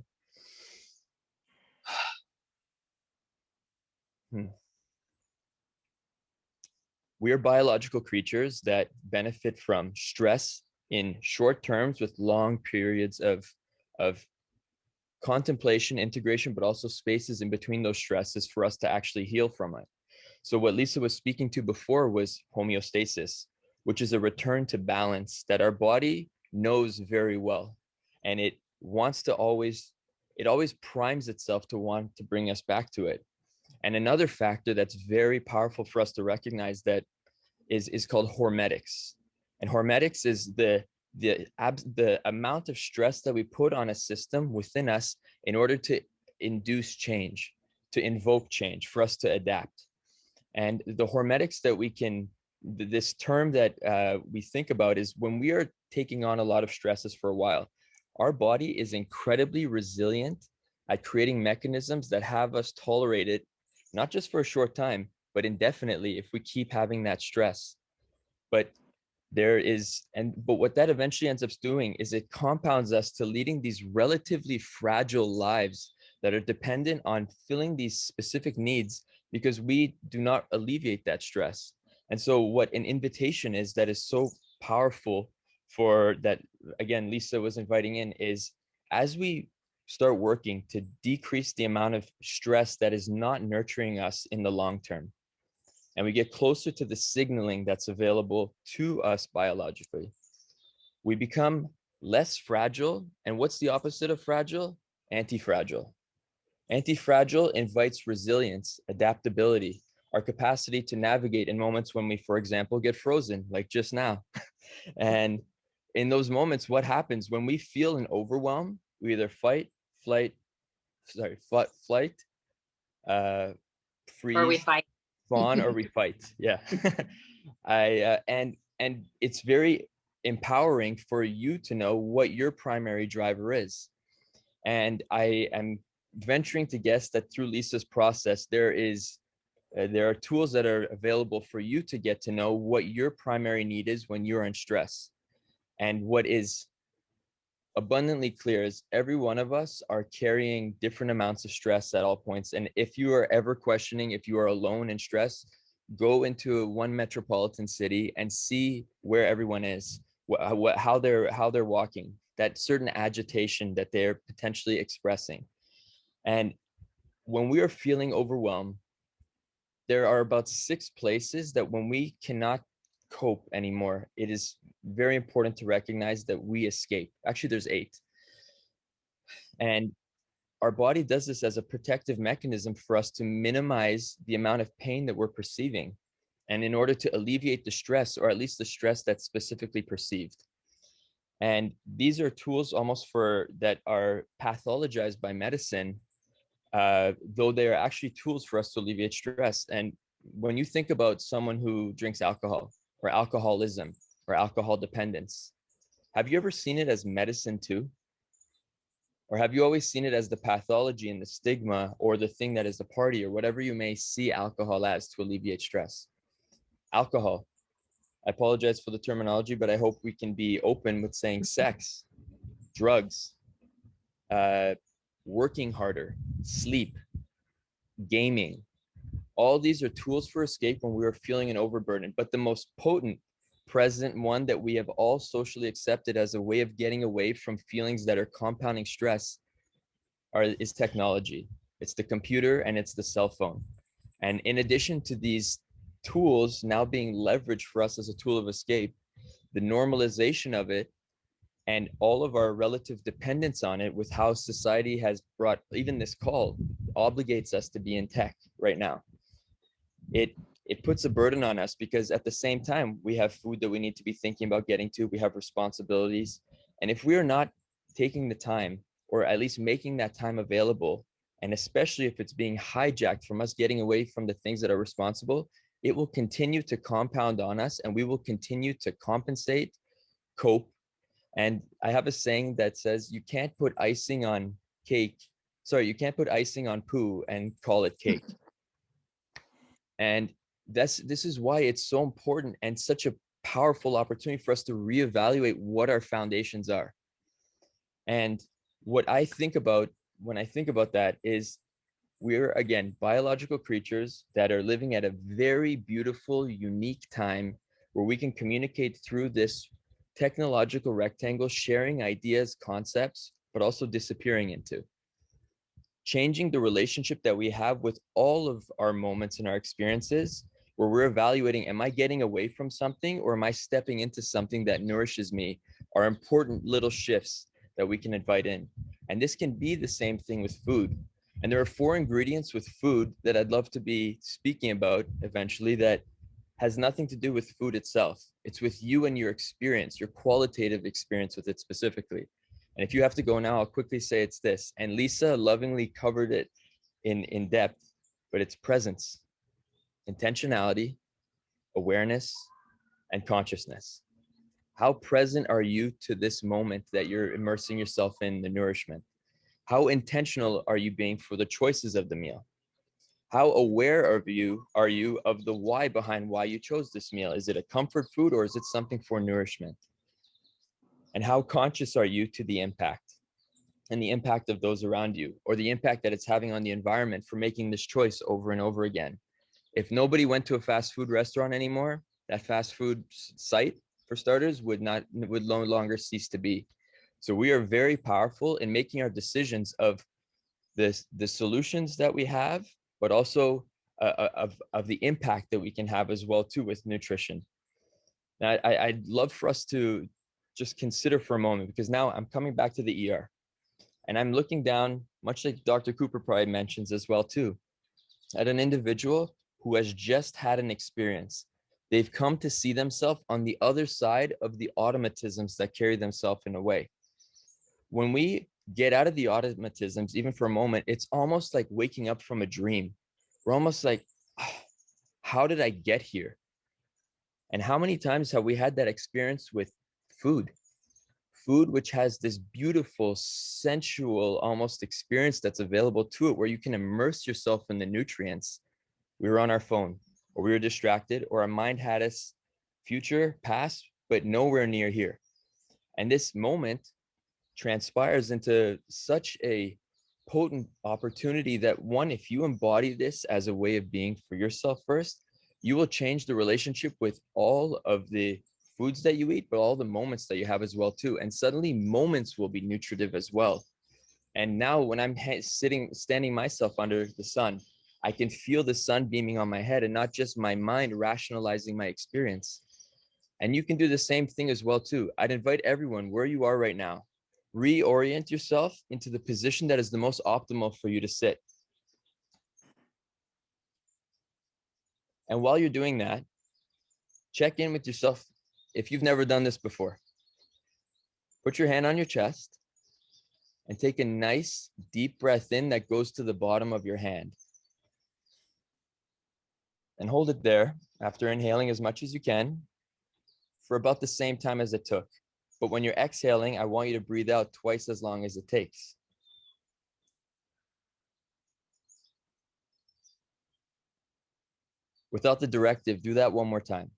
We are biological creatures that benefit from stress in short terms with long periods of contemplation, integration, but also spaces in between those stresses for us to actually heal from it. So what Lisa was speaking to before was homeostasis, which is a return to balance that our body knows very well. And it wants to it always primes itself to want to bring us back to it. And another factor that's very powerful for us to recognize that is called hormetics. And hormetics is the amount of stress that we put on a system within us in order to induce change, to invoke change, for us to adapt. And the hormetics that we can, this term that we think about is when we are taking on a lot of stresses for a while, our body is incredibly resilient at creating mechanisms that have us tolerate it, not just for a short time, but indefinitely if we keep having that stress. But what that eventually ends up doing is it compounds us to leading these relatively fragile lives that are dependent on filling these specific needs because we do not alleviate that stress. And so what an invitation is that is so powerful for that, again, Lisa was inviting in, is as we start working to decrease the amount of stress that is not nurturing us in the long term, and we get closer to the signaling that's available to us biologically, we become less fragile. And what's the opposite of fragile? Anti-fragile. Anti-fragile invites resilience, adaptability, our capacity to navigate in moments when we, for example, get frozen, like just now. And in those moments, what happens when we feel an overwhelm? We either flight, freeze, Or we fight. fawn, or we fight. Yeah. And it's very empowering for you to know what your primary driver is. And I am venturing to guess that through Lisa's process, there are tools that are available for you to get to know what your primary need is when you're in stress. And what is abundantly clear is every one of us are carrying different amounts of stress at all points. And if you are ever questioning if you are alone in stress, go into one metropolitan city and see where everyone is, how they're walking, that certain agitation that they're potentially expressing. And when we are feeling overwhelmed, there are about 6 places that when we cannot cope anymore, it is very important to recognize that we escape. Actually, there's 8. And our body does this as a protective mechanism for us to minimize the amount of pain that we're perceiving, and in order to alleviate the stress, or at least the stress that's specifically perceived. And these are tools almost that are pathologized by medicine, though they are actually tools for us to alleviate stress. And when you think about someone who drinks alcohol, or alcoholism, or alcohol dependence, have you ever seen it as medicine too? Or have you always seen it as the pathology and the stigma, or the thing that is the party, or whatever you may see alcohol as to alleviate stress? Alcohol, I apologize for the terminology, but I hope we can be open with saying sex, drugs, working harder, sleep, gaming. All these are tools for escape when we are feeling an overburden. But the most potent present one that we have all socially accepted as a way of getting away from feelings that are compounding stress is technology. It's the computer and it's the cell phone. And in addition to these tools now being leveraged for us as a tool of escape, the normalization of it and all of our relative dependence on it, with how society has brought, even this call obligates us to be in tech right now. It puts a burden on us, because at the same time, we have food that we need to be thinking about getting to, we have responsibilities. And if we are not taking the time, or at least making that time available, and especially if it's being hijacked from us getting away from the things that are responsible, it will continue to compound on us, and we will continue to compensate, cope. And I have a saying that says, you can't put icing on poo and call it cake. And this is why it's so important and such a powerful opportunity for us to reevaluate what our foundations are. And what I think about when I think about that is, we're, again, biological creatures that are living at a very beautiful, unique time where we can communicate through this technological rectangle, sharing ideas, concepts, but also disappearing into. changing the relationship that we have with all of our moments and our experiences, where we're evaluating, am I getting away from something or am I stepping into something that nourishes me, are important little shifts that we can invite in. And this can be the same thing with food. And there are 4 ingredients with food that I'd love to be speaking about eventually that has nothing to do with food itself. It's with you and your experience, your qualitative experience with it specifically. And if you have to go now, I'll quickly say it's this. And Lisa lovingly covered it in depth, but it's presence, intentionality, awareness, and consciousness. How present are you to this moment that you're immersing yourself in the nourishment? How intentional are you being for the choices of the meal? How aware are you of the why behind why you chose this meal? Is it a comfort food or is it something for nourishment? And how conscious are you to the impact and the impact of those around you, or the impact that it's having on the environment for making this choice over and over again? If nobody went to a fast food restaurant anymore, that fast food site, for starters, would no longer cease to be. So we are very powerful in making our decisions of the solutions that we have, but also of the impact that we can have as well too with nutrition. Now, I'd love for us to just consider for a moment, because now I'm coming back to the ER and I'm looking down, much like Dr. Cooper probably mentions as well too, at an individual who has just had an experience. They've come to see themselves on the other side of the automatisms that carry themselves in a way. When we get out of the automatisms, even for a moment, it's almost like waking up from a dream. We're almost like, how did I get here? And how many times have we had that experience with food? Food, which has this beautiful, sensual, almost experience that's available to it, where you can immerse yourself in the nutrients. We were on our phone, or we were distracted, or our mind had us future, past, but nowhere near here. And this moment transpires into such a potent opportunity that, one, if you embody this as a way of being for yourself first, you will change the relationship with all of the foods that you eat, but all the moments that you have as well too. And suddenly moments will be nutritive as well. And now when I'm standing myself under the sun, I can feel the sun beaming on my head and not just my mind rationalizing my experience. And you can do the same thing as well too. I'd invite everyone, where you are right now, reorient yourself into the position that is the most optimal for you to sit. And while you're doing that, check in with yourself. If you've never done this before, put your hand on your chest and take a nice deep breath in that goes to the bottom of your hand. And hold it there after inhaling as much as you can for about the same time as it took. But when you're exhaling, I want you to breathe out twice as long as it takes. Without the directive, do that one more time.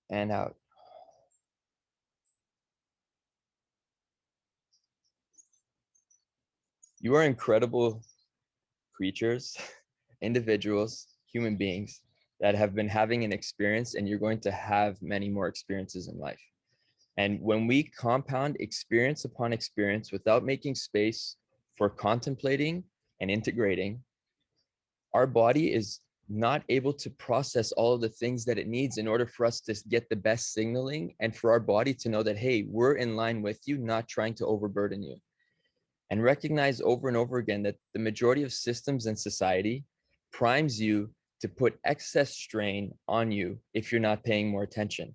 And out. You are incredible creatures, individuals, human beings that have been having an experience, and you're going to have many more experiences in life. And when we compound experience upon experience without making space for contemplating and integrating, our body is not able to process all of the things that it needs in order for us to get the best signaling, and for our body to know that, hey, we're in line with you, not trying to overburden you. And recognize over and over again that the majority of systems in society primes you to put excess strain on you if you're not paying more attention.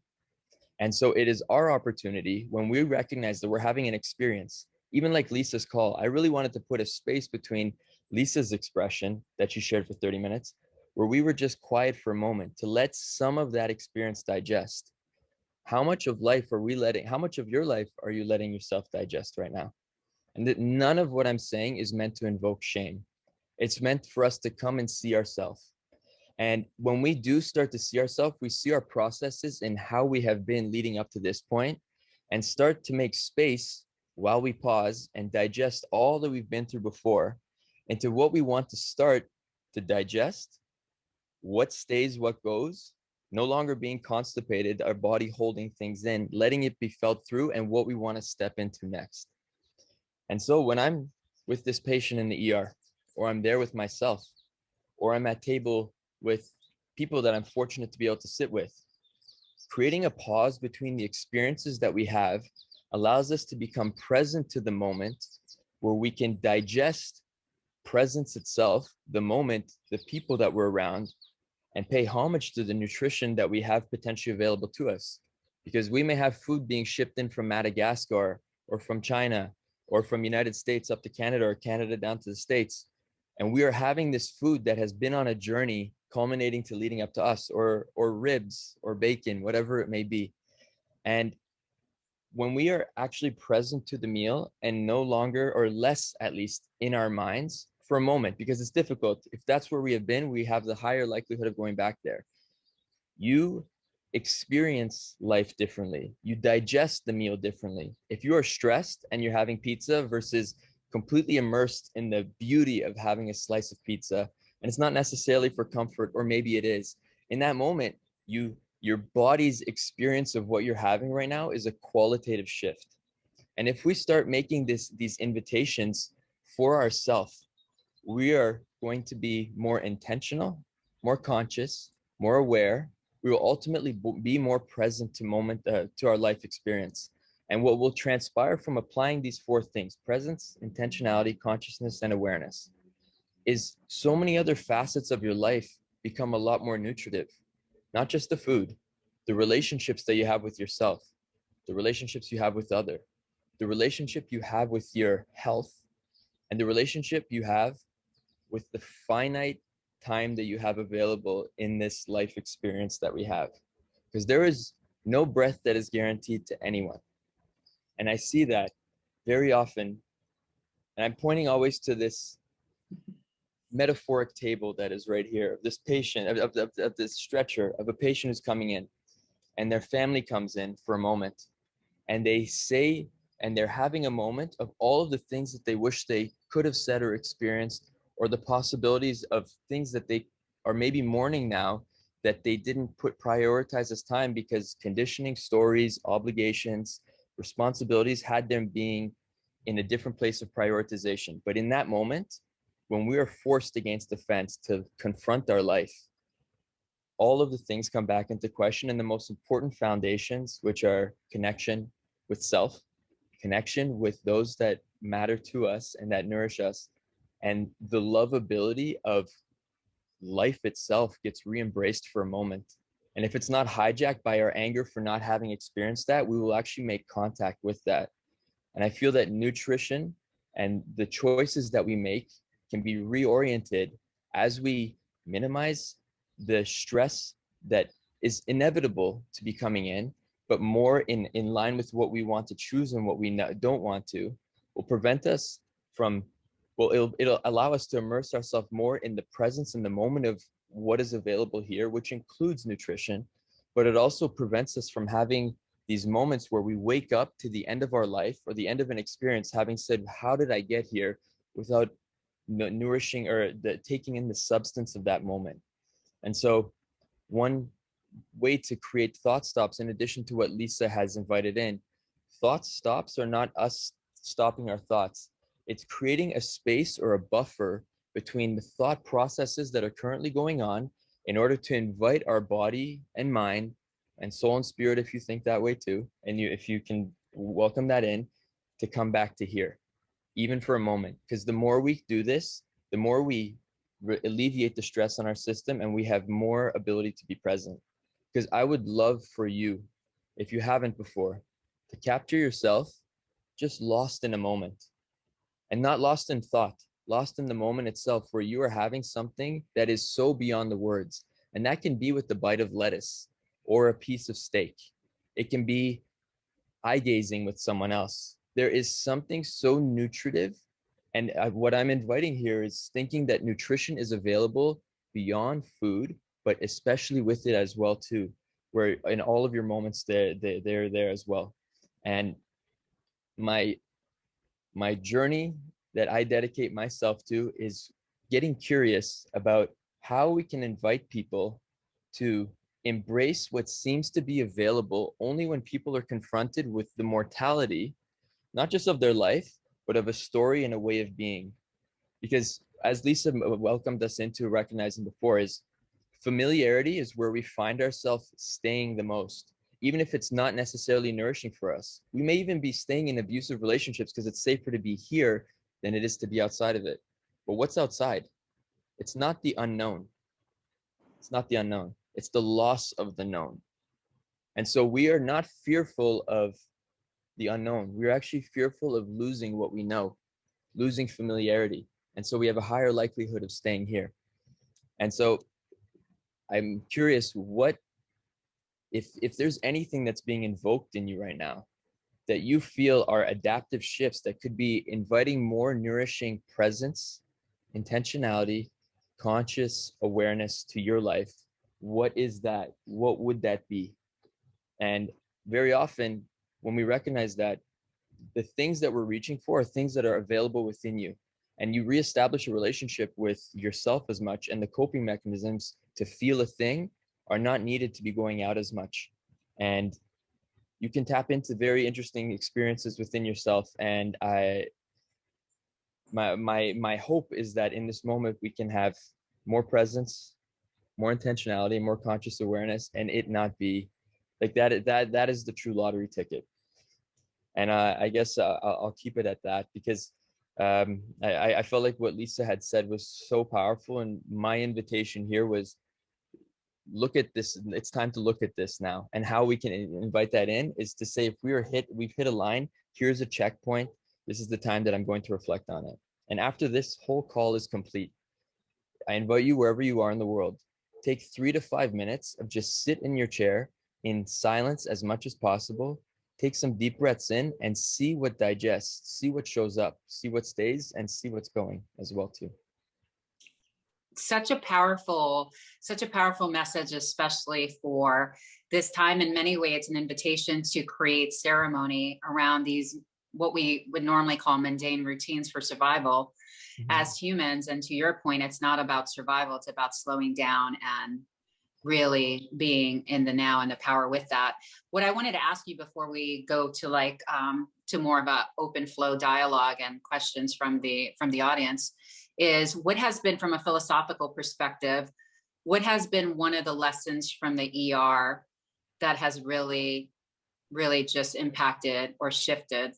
And so it is our opportunity, when we recognize that we're having an experience, even like Lisa's call. I really wanted to put a space between Lisa's expression that she shared for 30 minutes, where we were just quiet for a moment to let some of that experience digest. How much of life are we letting, how much of your life are you letting yourself digest right now? And that none of what I'm saying is meant to invoke shame. It's meant for us to come and see ourselves. And when we do start to see ourselves, we see our processes and how we have been leading up to this point, and start to make space while we pause and digest all that we've been through before into what we want to start to digest, what stays, what goes, no longer being constipated, our body holding things in, letting it be felt through, and what we want to step into next. And so when I'm with this patient in the ER, or I'm there with myself, or I'm at table with people that I'm fortunate to be able to sit with, creating a pause between the experiences that we have allows us to become present to the moment, where we can digest presence itself, the moment, the people that we're around, and pay homage to the nutrition that we have potentially available to us. Because we may have food being shipped in from Madagascar, or from China, or from United States up to Canada, or Canada down to the States. And we are having this food that has been on a journey culminating to leading up to us, or ribs or bacon, whatever it may be. And when we are actually present to the meal, and no longer, or less at least, in our minds for a moment, because it's difficult. If that's where we have been, we have the higher likelihood of going back there. You experience life differently. You digest the meal differently. If you are stressed and you're having pizza versus completely immersed in the beauty of having a slice of pizza, and it's not necessarily for comfort, or maybe it is, in that moment, your body's experience of what you're having right now is a qualitative shift. And if we start making these invitations for ourselves, we are going to be more intentional, more conscious, more aware. We will ultimately be more present to our life experience. And what will transpire from applying these four things, presence, intentionality, consciousness, and awareness, is so many other facets of your life become a lot more nutritive. Not just the food, the relationships that you have with yourself, the relationships you have with others, the relationship you have with your health, and the relationship you have with the finite time that you have available in this life experience that we have. Because there is no breath that is guaranteed to anyone. And I see that very often. And I'm pointing always to this metaphoric table that is right here, of this patient, of this stretcher, of a patient who's coming in, and their family comes in for a moment, and they say, and they're having a moment of all of the things that they wish they could have said or experienced, or the possibilities of things that they are maybe mourning now that they didn't prioritize as time, because conditioning, stories, obligations, responsibilities had them being in a different place of prioritization. But in that moment, when we are forced against the fence to confront our life, all of the things come back into question, and the most important foundations, which are connection with self, connection with those that matter to us and that nourish us, and the lovability of life itself, gets re-embraced for a moment. And if it's not hijacked by our anger for not having experienced that, we will actually make contact with that. And I feel that nutrition and the choices that we make can be reoriented as we minimize the stress that is inevitable to be coming in, but more in line with what we want to choose and what we don't want to, will prevent us from, well, it'll allow us to immerse ourselves more in the presence and the moment of what is available here, which includes nutrition, but it also prevents us from having these moments where we wake up to the end of our life, or the end of an experience, having said, how did I get here, without nourishing or taking in the substance of that moment. And so one way to create thought stops, in addition to what Lisa has invited in, thought stops are not us stopping our thoughts. It's creating a space or a buffer between the thought processes that are currently going on, in order to invite our body and mind and soul and spirit, if you think that way too, and if you can welcome that in, to come back to here, even for a moment. Because the more we do this, the more we alleviate the stress on our system, and we have more ability to be present. Because I would love for you, if you haven't before, to capture yourself just lost in a moment, and not lost in thought, lost in the moment itself, where you are having something that is so beyond the words. And that can be with the bite of lettuce or a piece of steak. It can be eye gazing with someone else. There is something so nutritive. And what I'm inviting here is thinking that nutrition is available beyond food, but especially with it as well too, where in all of your moments, they're there as well. And my journey that I dedicate myself to is getting curious about how we can invite people to embrace what seems to be available only when people are confronted with the mortality, not just of their life, but of a story and a way of being. Because as Lisa welcomed us into recognizing before, is familiarity is where we find ourselves staying the most, even if it's not necessarily nourishing for us. We may even be staying in abusive relationships because it's safer to be here than it is to be outside of it. But what's outside? It's not the unknown. It's not the unknown. It's the loss of the known. And so we are not fearful of the unknown. We're actually fearful of losing what we know, losing familiarity. And so we have a higher likelihood of staying here. And so I'm curious, what, if there's anything that's being invoked in you right now that you feel are adaptive shifts that could be inviting more nourishing presence, intentionality, conscious awareness to your life, what is that? What would that be? And very often when we recognize that, the things that we're reaching for are things that are available within you. And you reestablish a relationship with yourself as much, and the coping mechanisms to feel a thing are not needed to be going out as much. And you can tap into very interesting experiences within yourself. And my hope is that in this moment we can have more presence, more intentionality, more conscious awareness, and it not be like that. That is the true lottery ticket. And I guess I'll keep it at that, because I felt like what Lisa had said was so powerful. And my invitation here was, look at this. It's time to look at this now. And how we can invite that in is to say, if we've hit a line, here's a checkpoint. This is the time that I'm going to reflect on it. And after this whole call is complete, I invite you, wherever you are in the world, take 3 to 5 minutes of just sit in your chair in silence as much as possible. Take some deep breaths in and see what digests, see what shows up, see what stays, and see what's going as well too. Such a powerful message, especially for this time. In many ways, it's an invitation to create ceremony around these, what we would normally call mundane routines for survival as humans. And to your point, it's not about survival, it's about slowing down and really being in the now and the power with that. What I wanted to ask you before we go to to more of a open flow dialogue and questions from the audience is, what has been, from a philosophical perspective, what has been one of the lessons from the ER that has really just impacted or shifted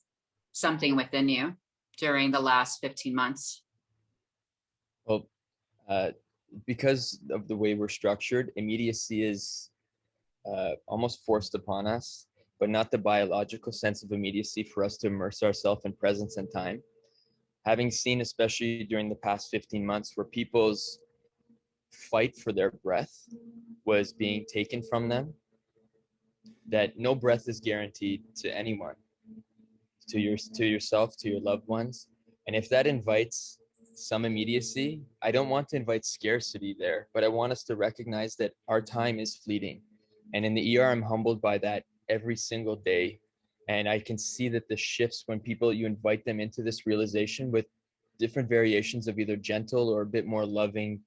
something within you during the last 15 months? Well, because of the way we're structured, immediacy is almost forced upon us, but not the biological sense of immediacy for us to immerse ourselves in presence and time. Having seen, especially during the past 15 months, where people's fight for their breath was being taken from them, that no breath is guaranteed to anyone, to yourself, to your loved ones. And if that invites some immediacy, I don't want to invite scarcity there, but I want us to recognize that our time is fleeting. And in the ER, I'm humbled by that every single day. And I can see that the shifts when people, you invite them into this realization with different variations of either gentle or a bit more loving,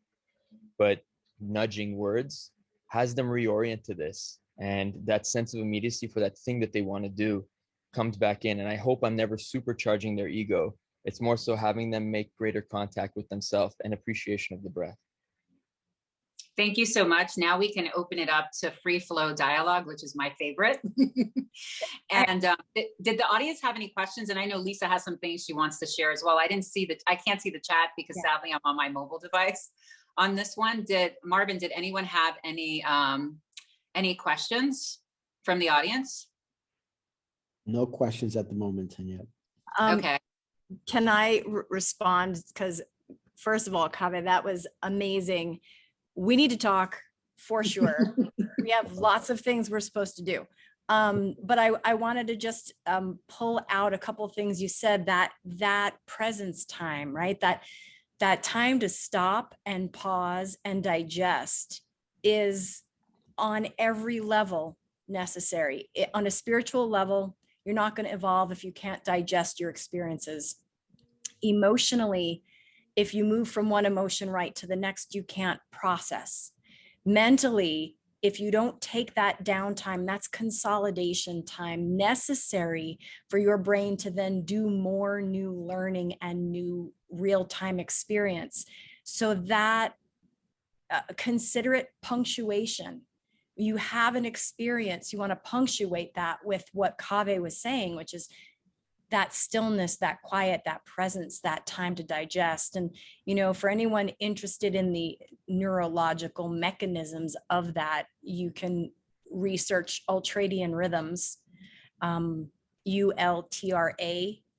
but nudging words, has them reorient to this. And that sense of immediacy for that thing that they want to do comes back in. And I hope I'm never supercharging their ego. It's more so having them make greater contact with themselves and appreciation of the breath. Thank you so much. Now we can open it up to free flow dialogue, which is my favorite. And did the audience have any questions? And I know Lisa has some things she wants to share as well. I can't see the chat because sadly I'm on my mobile device on this one. Marvin, did anyone have any questions from the audience? No questions at the moment, Tanya. Okay. Can I respond? Because first of all, Akave, that was amazing. We need to talk for sure. We have lots of things we're supposed to do. But I wanted to just pull out a couple of things you said, that presence time, right? That time to stop and pause and digest is on every level necessary. On a spiritual level, you're not going to evolve if you can't digest your experiences. Emotionally, if you move from one emotion right to the next, you can't process. Mentally, if you don't take that downtime, that's consolidation time necessary for your brain to then do more new learning and new real-time experience. So that consider it punctuation. You have an experience, you want to punctuate that with what Kaveh was saying, which is that stillness, that quiet, that presence, that time to digest. And, you know, for anyone interested in the neurological mechanisms of that, you can research ultradian rhythms, ULTRA,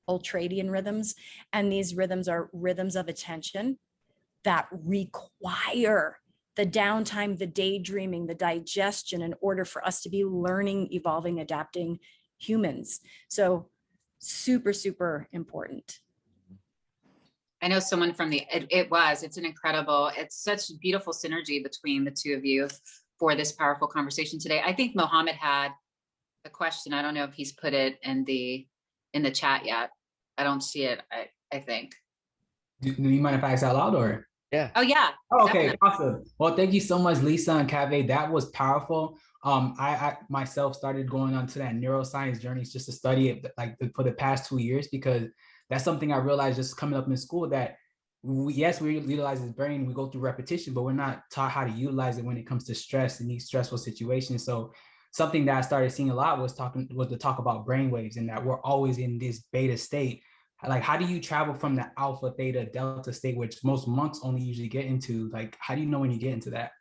ultradian rhythms. And these rhythms are rhythms of attention that require the downtime, the daydreaming, the digestion in order for us to be learning, evolving, adapting humans. So super, super important. I know someone from it's an incredible, it's such beautiful synergy between the two of you for this powerful conversation today. I think Mohammed had a question. I don't know if he's put it in the chat yet. I don't see it, I think. Do you mind if I ask out loud or? Yeah. Oh yeah. Oh, okay, definitely. awesome. Well, thank you so much, Lisa and Kaveh. That was powerful. I myself started going on to that neuroscience journey just to study it for the past 2 years, because that's something I realized just coming up in school, that we utilize the brain, we go through repetition, but we're not taught how to utilize it when it comes to stress and these stressful situations. So something that I started seeing a lot was to talk about brainwaves, and that we're always in this beta state. Like, how do you travel from the alpha, theta, delta state, which most monks only usually get into? Like, how do you know when you get into that?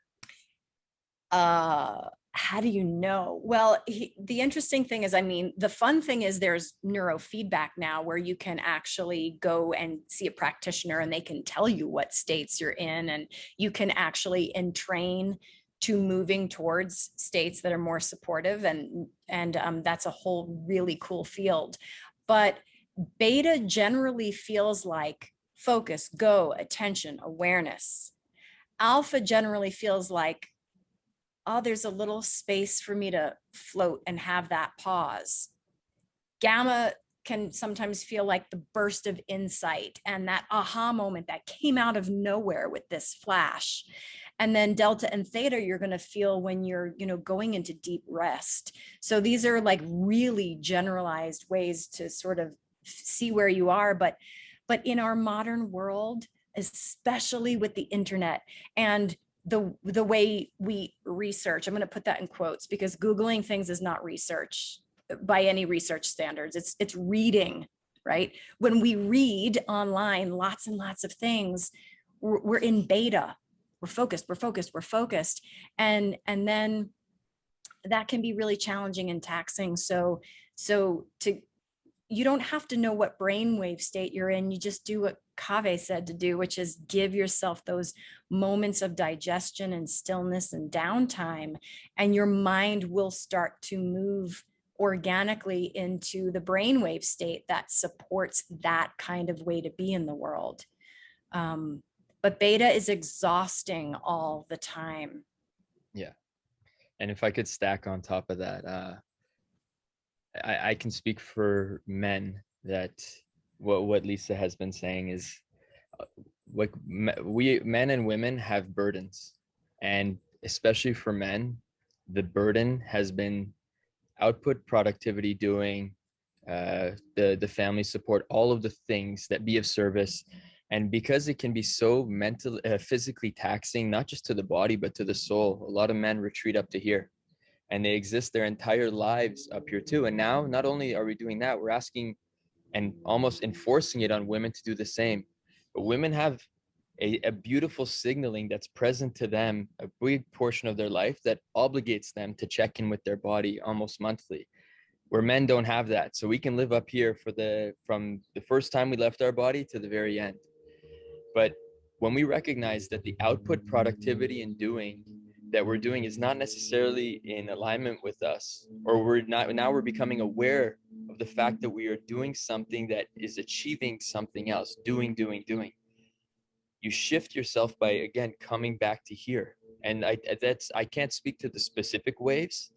How do you know? Well, the interesting thing is, I mean, the fun thing is there's neurofeedback now where you can actually go and see a practitioner and they can tell you what states you're in, and you can actually entrain to moving towards states that are more supportive, and that's a whole really cool field. But beta generally feels like focus, go, attention, awareness. Alpha generally feels like, oh, there's a little space for me to float and have that pause. Gamma can sometimes feel like the burst of insight and that aha moment that came out of nowhere with this flash. And then delta and theta, you're going to feel when you're, going into deep rest. So these are like really generalized ways to sort of see where you are. But in our modern world, especially with the internet and the way we research, I'm going to put that in quotes because Googling things is not research by any research standards. It's reading, right? When we read online lots and lots of things, we're in beta. We're focused. And then that can be really challenging and taxing. So you don't have to know what brainwave state you're in. You just do what Kaveh said to do, which is give yourself those moments of digestion and stillness and downtime, and your mind will start to move organically into the brainwave state that supports that kind of way to be in the world. But beta is exhausting all the time. Yeah. And if I could stack on top of that, I can speak for men that what Lisa has been saying is like we men and women have burdens, and especially for men, the burden has been output, productivity, doing the family support, all of the things that be of service. And because it can be so mentally, physically taxing, not just to the body, but to the soul, a lot of men retreat up to here. And they exist their entire lives up here too. And now, not only are we doing that, we're asking and almost enforcing it on women to do the same. But women have a beautiful signaling that's present to them, a big portion of their life that obligates them to check in with their body almost monthly, where men don't have that. So we can live up here from the first time we left our body to the very end. But when we recognize that the output, productivity, and doing that we're doing is not necessarily in alignment with us, or we're becoming aware of the fact that we are doing something that is achieving something else, doing. You shift yourself by, again, coming back to here. And I can't speak to the specific waves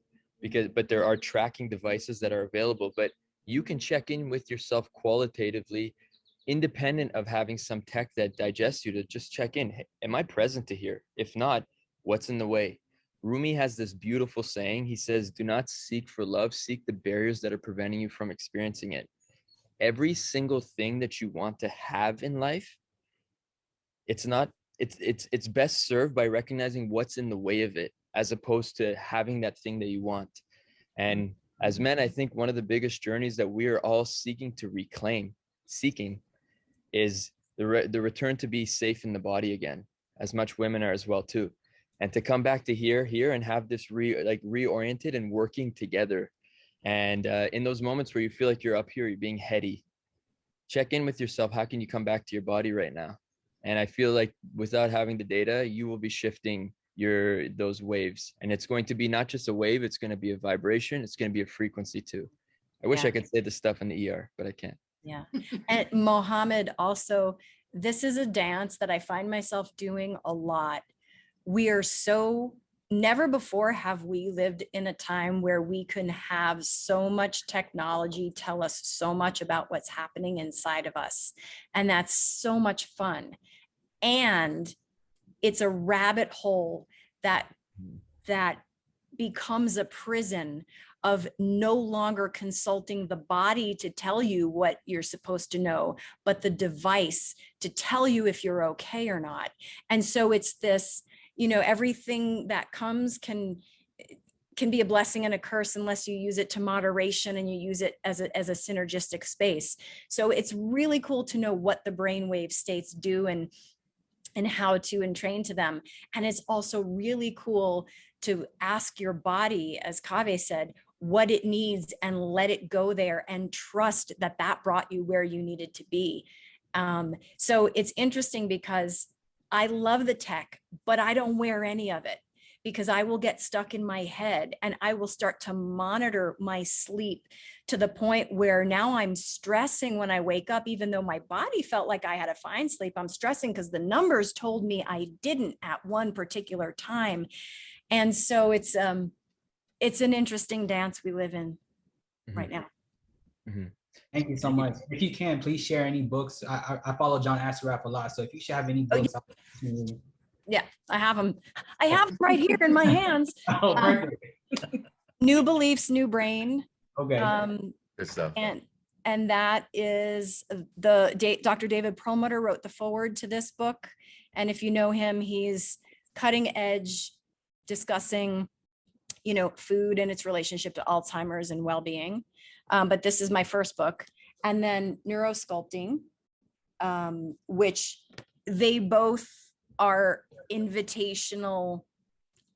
but there are tracking devices that are available, but you can check in with yourself qualitatively, independent of having some tech that digests you, to just check in. Hey, am I present to here? If not, what's in the way? Rumi has this beautiful saying. He says, do not seek for love, seek the barriers that are preventing you from experiencing it. Every single thing that you want to have in life, it's best served by recognizing what's in the way of it, as opposed to having that thing that you want. And as men, I think one of the biggest journeys that we are all seeking is the return to be safe in the body again, as much women are as well too. And to come back to here and have this reoriented and working together. And in those moments where you feel like you're up here, you're being heady, check in with yourself. How can you come back to your body right now? And I feel like without having the data, you will be shifting those waves. And it's going to be not just a wave, it's going to be a vibration. It's going to be a frequency too. I wish I could say the stuff in the ER, but I can't. Yeah. And Mohammed, also, this is a dance that I find myself doing a lot. Never before have we lived in a time where we can have so much technology tell us so much about what's happening inside of us. And that's so much fun. And it's a rabbit hole that becomes a prison of no longer consulting the body to tell you what you're supposed to know, but the device to tell you if you're okay or not. And so it's this, everything that comes can be a blessing and a curse unless you use it to moderation and you use it as a synergistic space. So it's really cool to know what the brainwave states do and how to entrain to them. And it's also really cool to ask your body, as Kaveh said, what it needs and let it go there and trust that brought you where you needed to be. So it's interesting because I love the tech, but I don't wear any of it because I will get stuck in my head and I will start to monitor my sleep to the point where now I'm stressing when I wake up, even though my body felt like I had a fine sleep. I'm stressing because the numbers told me I didn't at one particular time. And so it's an interesting dance we live in right now. Mm-hmm. Thank you so much. If you can, please share any books. I follow John Assaraf a lot. So if you should have any books. Yeah, I have them. I have them right here in my hands. Oh, perfect. New Beliefs, New Brain. Okay. Good stuff. And that is Dr. David Perlmutter wrote the foreword to this book. And if you know him, he's cutting edge discussing, food and its relationship to Alzheimer's and well-being. But this is my first book. And then Neurosculpting, which they both are invitational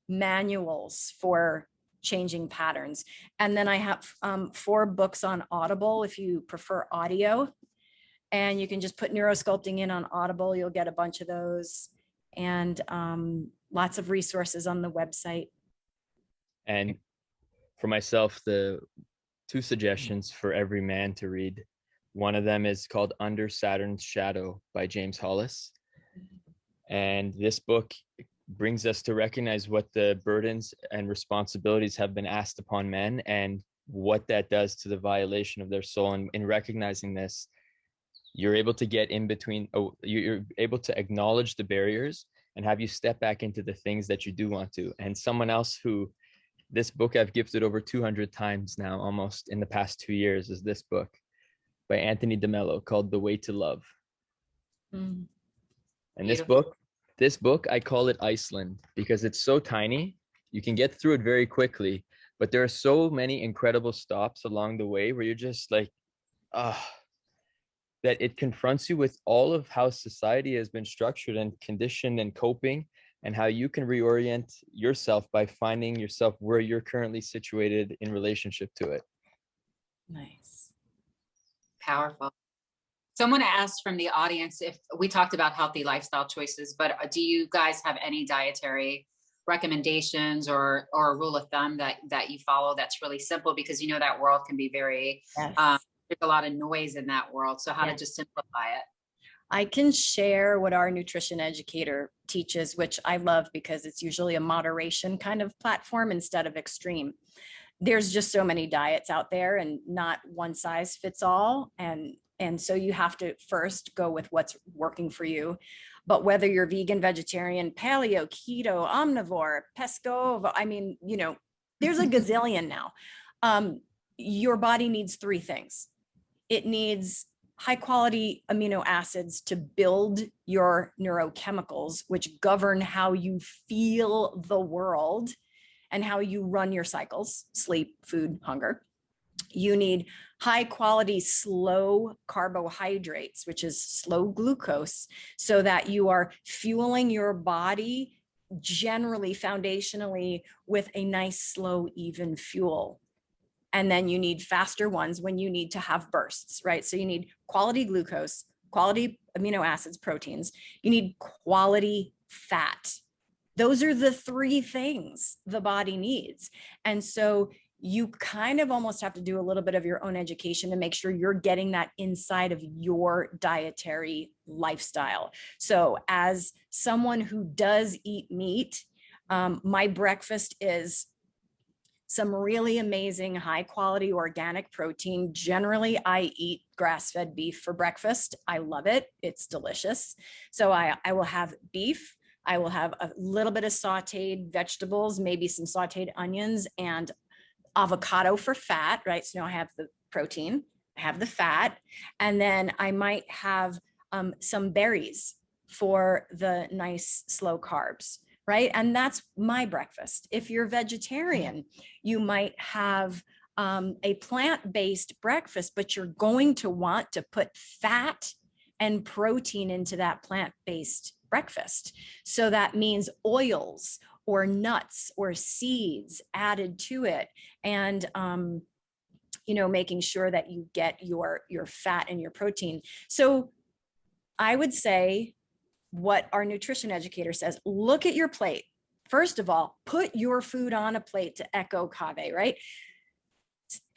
manuals for changing patterns. And then I have 4 books on Audible if you prefer audio. And you can just put Neurosculpting in on Audible. You'll get a bunch of those and lots of resources on the website. And for myself, the 2 suggestions for every man to read. One of them is called Under Saturn's Shadow by James Hollis. And this book brings us to recognize what the burdens and responsibilities have been asked upon men and what that does to the violation of their soul. And in recognizing this, you're able to get in between, you're able to acknowledge the barriers and have you step back into the things that you do want to. And someone else who this book I've gifted over 200 times now, almost in the past 2 years, is this book by Anthony DeMello called The Way to Love. And this book, I call it Iceland because it's so tiny. You can get through it very quickly, but there are so many incredible stops along the way where you're just like, that it confronts you with all of how society has been structured and conditioned and coping, and how you can reorient yourself by finding yourself where you're currently situated in relationship to it. Nice. Powerful. Someone asked from the audience if we talked about healthy lifestyle choices, but do you guys have any dietary recommendations or a rule of thumb that you follow that's really simple? Because that world can be very, there's a lot of noise in that world. So how to just simplify it? I can share what our nutrition educator teaches, which I love because it's usually a moderation kind of platform instead of extreme. There's just so many diets out there and not one size fits all. And And so you have to first go with what's working for you. But whether you're vegan, vegetarian, paleo, keto, omnivore, pesco, I mean, you know, there's a gazillion now. Your body needs three things. It needs high quality amino acids to build your neurochemicals, which govern how you feel the world and how you run your cycles, sleep, food, hunger. You need high quality, slow carbohydrates, which is slow glucose, so that you are fueling your body generally foundationally with a nice, slow, even fuel. And then you need faster ones when you need to have bursts, right? So you need quality glucose, quality amino acids, proteins. You need quality fat. Those are the three things the body needs. And so you kind of almost have to do a little bit of your own education to make sure you're getting that inside of your dietary lifestyle. So as someone who does eat meat, my breakfast is some really amazing high quality organic protein. Generally, I eat grass-fed beef for breakfast. I love it. It's delicious. So I will have beef. I will have a little bit of sauteed vegetables, maybe some sauteed onions and avocado for fat, right? So now I have the protein, I have the fat, and then I might have some berries for the nice slow carbs, right? And that's my breakfast. If you're vegetarian, you might have a plant-based breakfast, but you're going to want to put fat and protein into that plant-based breakfast. So that means oils or nuts or seeds added to it. And, you know, making sure that you get your fat and your protein. So I would say what our nutrition educator says, look at your plate. First of all, put your food on a plate to echo Kaveh, right?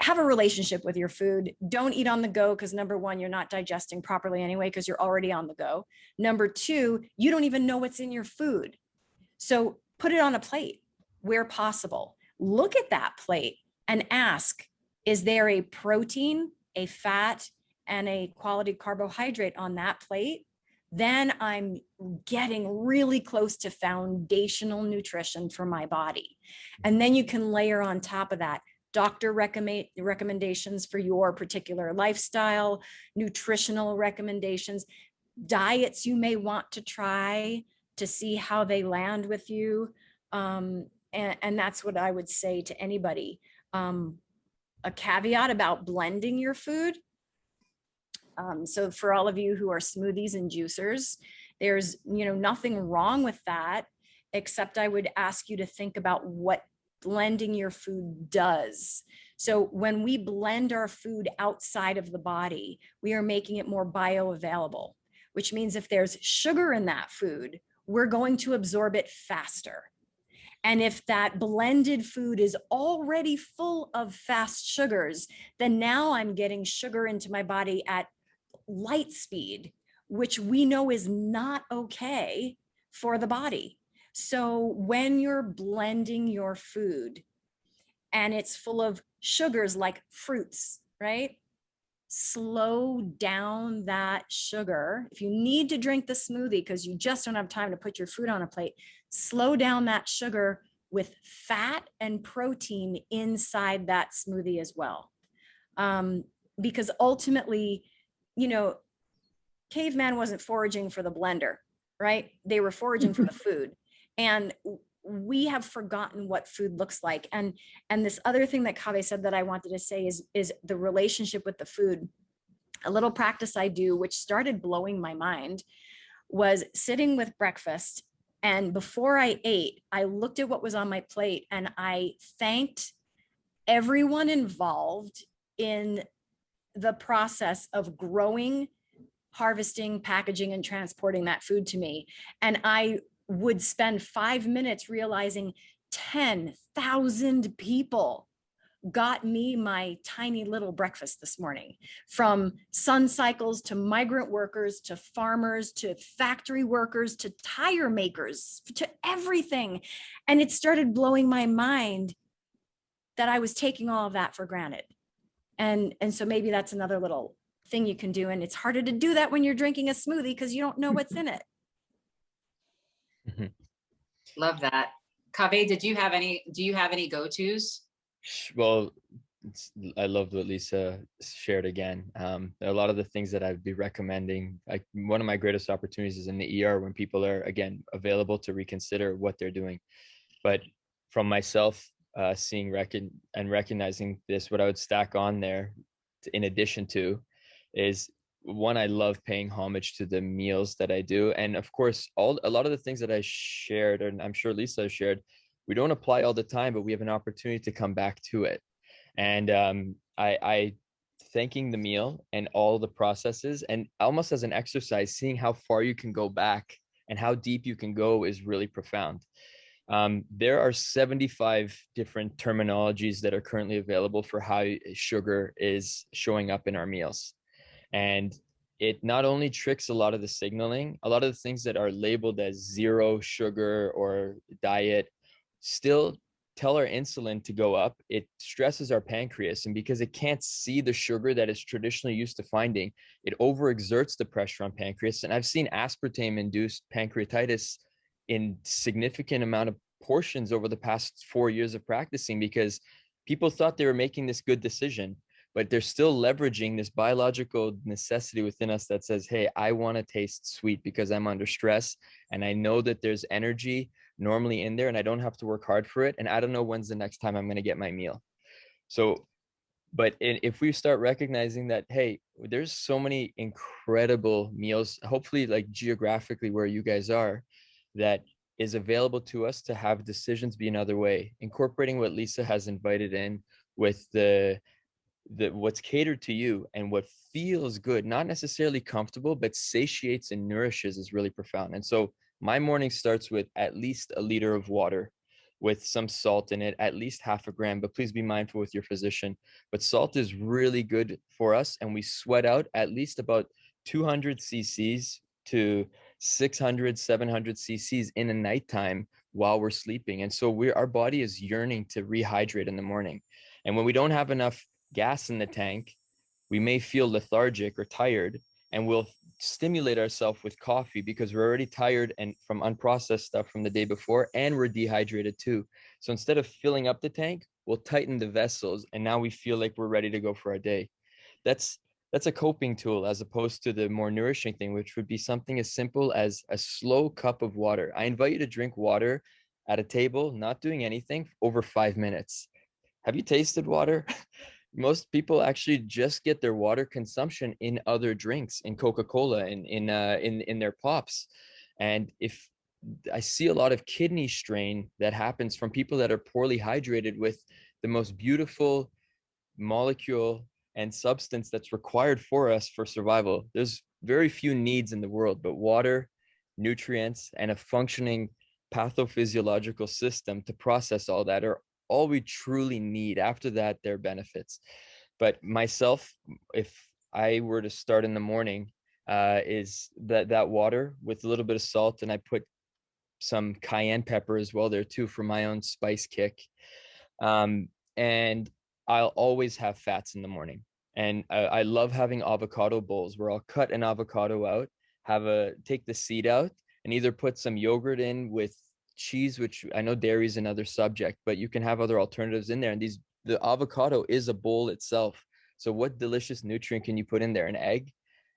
Have a relationship with your food. Don't eat on the go because number one, you're not digesting properly anyway because you're already on the go. Number two, you don't even know what's in your food. So put it on a plate where possible. Look at that plate and ask, is there a protein, a fat, and a quality carbohydrate on that plate? Then I'm getting really close to foundational nutrition for my body. And then you can layer on top of that doctor recommendations for your particular lifestyle, nutritional recommendations, diets you may want to try to see how they land with you. And that's what I would say to anybody. A caveat about blending your food. So for all of you who are smoothies and juicers, there's, you know, nothing wrong with that, except I would ask you to think about what blending your food does. So when we blend our food outside of the body, we are making it more bioavailable, which means if there's sugar in that food, we're going to absorb it faster. And if that blended food is already full of fast sugars, then now I'm getting sugar into my body at light speed, which we know is not okay for the body. So when you're blending your food and it's full of sugars like fruits, right? Slow down that sugar. If you need to drink the smoothie because you just don't have time to put your food on a plate, slow down that sugar with fat and protein inside that smoothie as well. Because ultimately, you know, caveman wasn't foraging for the blender, right? They were foraging for the food. And we have forgotten what food looks like. And this other thing that Kaveh said that I wanted to say is the relationship with the food. A little practice I do, which started blowing my mind, was sitting with breakfast. And before I ate, I looked at what was on my plate and I thanked everyone involved in the process of growing, harvesting, packaging, and transporting that food to me. And I would spend 5 minutes realizing 10,000 people got me my tiny little breakfast this morning, from sun cycles to migrant workers to farmers to factory workers to tire makers to everything. And it started blowing my mind that I was taking all of that for granted. And so maybe that's another little thing you can do. And it's harder to do that when you're drinking a smoothie because you don't know what's in it. Love that. Kaveh, do you have any go-tos? Well, I loved what Lisa shared again. A lot of the things that I'd be recommending, like one of my greatest opportunities is in the ER when people are, again, available to reconsider what they're doing. But from myself, seeing and recognizing this, what I would stack on there in addition to is, one, I love paying homage to the meals that I do. And of course, a lot of the things that I shared, and I'm sure Lisa has shared, we don't apply all the time, but we have an opportunity to come back to it. And I thanking the meal and all the processes, and almost as an exercise, seeing how far you can go back and how deep you can go is really profound. There are 75 different terminologies that are currently available for how sugar is showing up in our meals. And it not only tricks a lot of the signaling, a lot of the things that are labeled as zero sugar or diet still tell our insulin to go up. It stresses our pancreas, and because it can't see the sugar that it's traditionally used to finding, it overexerts the pressure on pancreas. And I've seen aspartame-induced pancreatitis in significant amount of portions over the past 4 years of practicing, because people thought they were making this good decision, but they're still leveraging this biological necessity within us that says, hey, I want to taste sweet because I'm under stress, and I know that there's energy normally in there and I don't have to work hard for it, and I don't know when's the next time I'm going to get my meal. So, but if we start recognizing that, hey, there's so many incredible meals, hopefully like geographically where you guys are, that is available to us to have decisions be another way, incorporating what Lisa has invited in with the what's catered to you and what feels good, not necessarily comfortable, but satiates and nourishes, is really profound. And so my morning starts with at least a liter of water with some salt in it, at least 0.5 gram, but please be mindful with your physician. But salt is really good for us, and we sweat out at least about 200 cc's to 600, 700 cc's in the nighttime while we're sleeping. And so our body is yearning to rehydrate in the morning. And when we don't have enough gas in the tank, we may feel lethargic or tired, and we'll stimulate ourselves with coffee because we're already tired and from unprocessed stuff from the day before, and we're dehydrated too. So instead of filling up the tank, we'll tighten the vessels, and now we feel like we're ready to go for our day. That's a coping tool, as opposed to the more nourishing thing, which would be something as simple as a slow cup of water. I invite you to drink water at a table, not doing anything, over 5 minutes. Have you tasted water? Most people actually just get their water consumption in other drinks, in Coca-Cola, in their pops. And if I see a lot of kidney strain that happens from people that are poorly hydrated with the most beautiful molecule and substance that's required for us for survival. There's very few needs in the world, but water, nutrients, and a functioning pathophysiological system to process all that are all we truly need. After that, there are benefits. But myself, if I were to start in the morning, is that water with a little bit of salt, and I put some cayenne pepper as well there too for my own spice kick. And I'll always have fats in the morning. And I love having avocado bowls where I'll cut an avocado out, take the seed out, and either put some yogurt in with cheese, which I know dairy is another subject, but you can have other alternatives in there. And the avocado is a bowl itself. So what delicious nutrient can you put in there? An egg.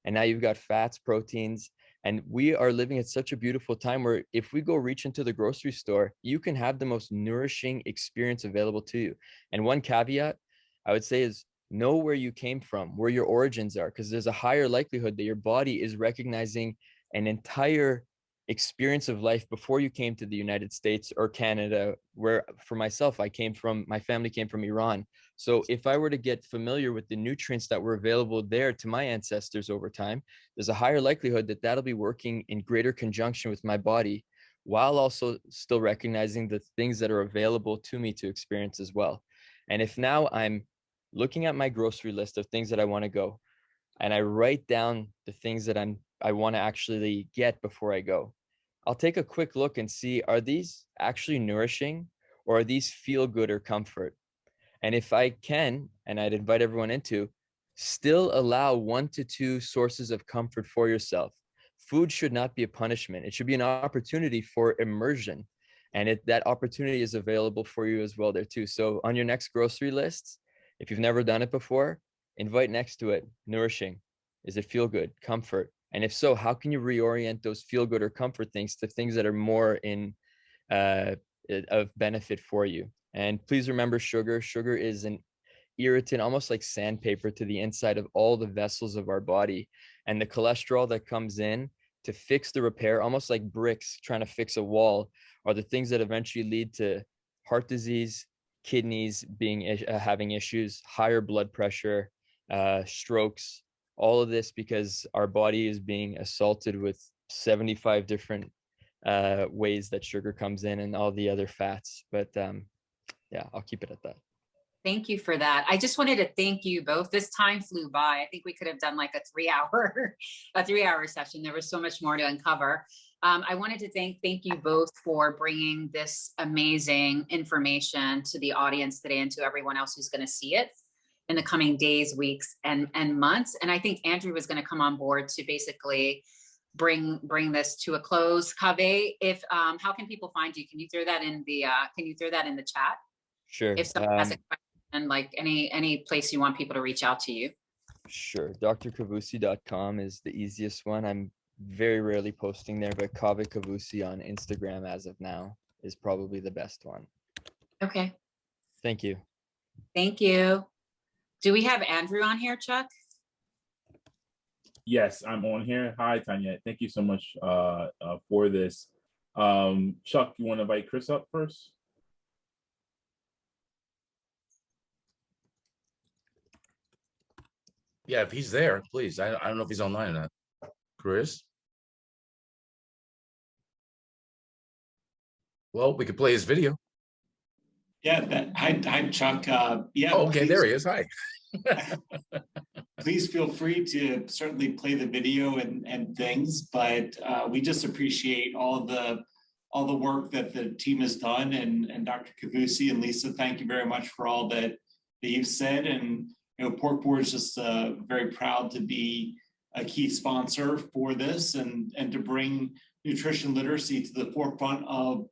And now you've got fats, proteins. And we are living at such a beautiful time where if we go reach into the grocery store, you can have the most nourishing experience available to you. And one caveat I would say is know where you came from, where your origins are, because there's a higher likelihood that your body is recognizing an entire experience of life before you came to the United States or Canada, where for myself, my family came from Iran. So if I were to get familiar with the nutrients that were available there to my ancestors over time, there's a higher likelihood that that'll be working in greater conjunction with my body, while also still recognizing the things that are available to me to experience as well. And if now I'm looking at my grocery list of things that I want to go, and I write down the things that I want to actually get before I go, I'll take a quick look and see, are these actually nourishing, or are these feel good or comfort? And if I can, and I'd invite everyone into, Still allow 1 to 2 sources of comfort for yourself. Food should not be a punishment. It should be an opportunity for immersion. And that opportunity is available for you as well there too. So on your next grocery list, if you've never done it before, invite next to it, nourishing. Is it feel good, comfort? And if so, how can you reorient those feel good or comfort things to things that are more of benefit for you? And please remember sugar. Sugar is an irritant, almost like sandpaper to the inside of all the vessels of our body. And the cholesterol that comes in to fix the repair, almost like bricks trying to fix a wall, are the things that eventually lead to heart disease, kidneys having issues, higher blood pressure, strokes, all of this because our body is being assaulted with 75 different ways that sugar comes in and all the other fats. But yeah, I'll keep it at that. Thank you for that. I just wanted to thank you both. This time flew by. I think we could have done like a 3-hour session. There was so much more to uncover. I wanted to thank you both for bringing this amazing information to the audience today and to everyone else who's going to see it in the coming days, weeks, and months. And I think Andrew was going to come on board to basically bring this to a close. Kaveh, if how can people find you? Can you throw that in the chat? Sure. If someone has a question, like any place you want people to reach out to you. Sure. drkavusi.com is the easiest one. I'm very rarely posting there, but Akave Kavusi on Instagram as of now is probably the best one. Okay. Thank you. Thank you. Do we have Andrew on here, Chuck? Yes, I'm on here. Hi, Tanya. Thank you so much for this. Chuck, you want to invite Chris up first? Yeah, if he's there, please. I don't know if he's online or not. Chris? Well, we could play his video. Yeah, hi, Chuck. Yeah. Oh, okay, there he is. Hi. Please feel free to certainly play the video and things, but we just appreciate all the work that the team has done, and Dr. Kavusi and Lisa, thank you very much for all that you've said. And Pork Board is just very proud to be a key sponsor for this and to bring nutrition literacy to the forefront of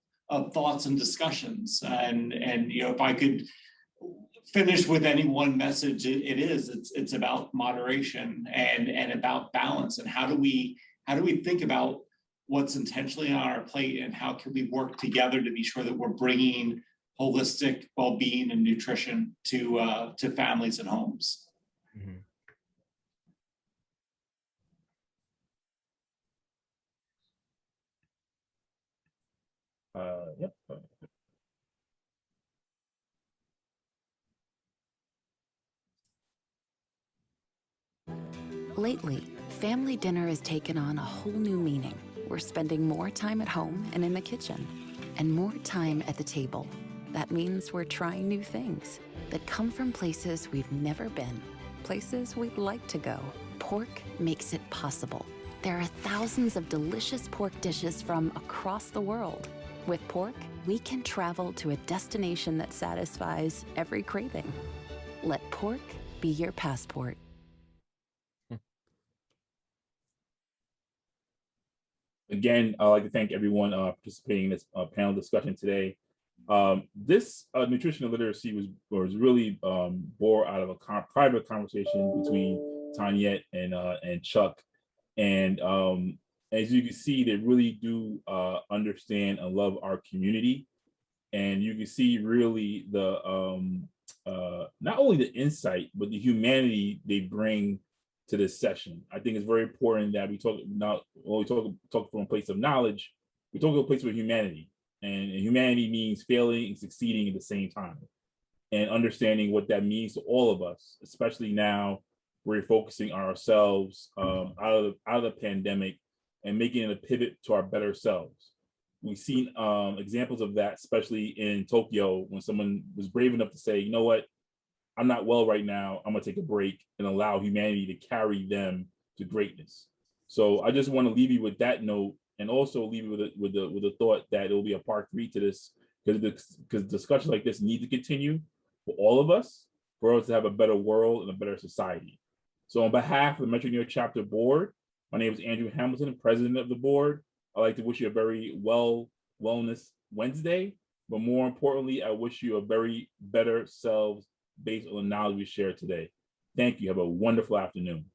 thoughts and discussions. And if I could finish with any one message, it's about moderation and about balance, and how do we think about what's intentionally on our plate, and how can we work together to be sure that we're bringing holistic well-being and nutrition to families and homes. Mm-hmm. Yep. Lately, family dinner has taken on a whole new meaning. We're spending more time at home and in the kitchen, and more time at the table. That means we're trying new things that come from places we've never been, places we'd like to go. Pork makes it possible. There are thousands of delicious pork dishes from across the world. With pork, we can travel to a destination that satisfies every craving. Let pork be your passport. Again, I'd like to thank everyone participating in this panel discussion today. This nutritional literacy was really born out of a private conversation between Tanya and Chuck. And as you can see, they really do understand and love our community. And you can see really the not only the insight, but the humanity they bring to this session. I think it's very important that we talk from a place of knowledge, we talk from a place of humanity. And humanity means failing and succeeding at the same time, and understanding what that means to all of us, especially now we're focusing on ourselves out of the pandemic and making it a pivot to our better selves. We've seen examples of that, especially in Tokyo, when someone was brave enough to say, you know what, I'm not well right now, I'm gonna take a break and allow humanity to carry them to greatness. So I just want to leave you with that note, and also leave you with the thought that it will be a part 3 to this, because discussions like this need to continue for all of us, for us to have a better world and a better society. So on behalf of the Metro New York Chapter Board, my name is Andrew Hamilton, President of the board. I'd like to wish you a very Wellness Wednesday, but more importantly, I wish you a very better selves based on the knowledge we shared today. Thank you. Have a wonderful afternoon.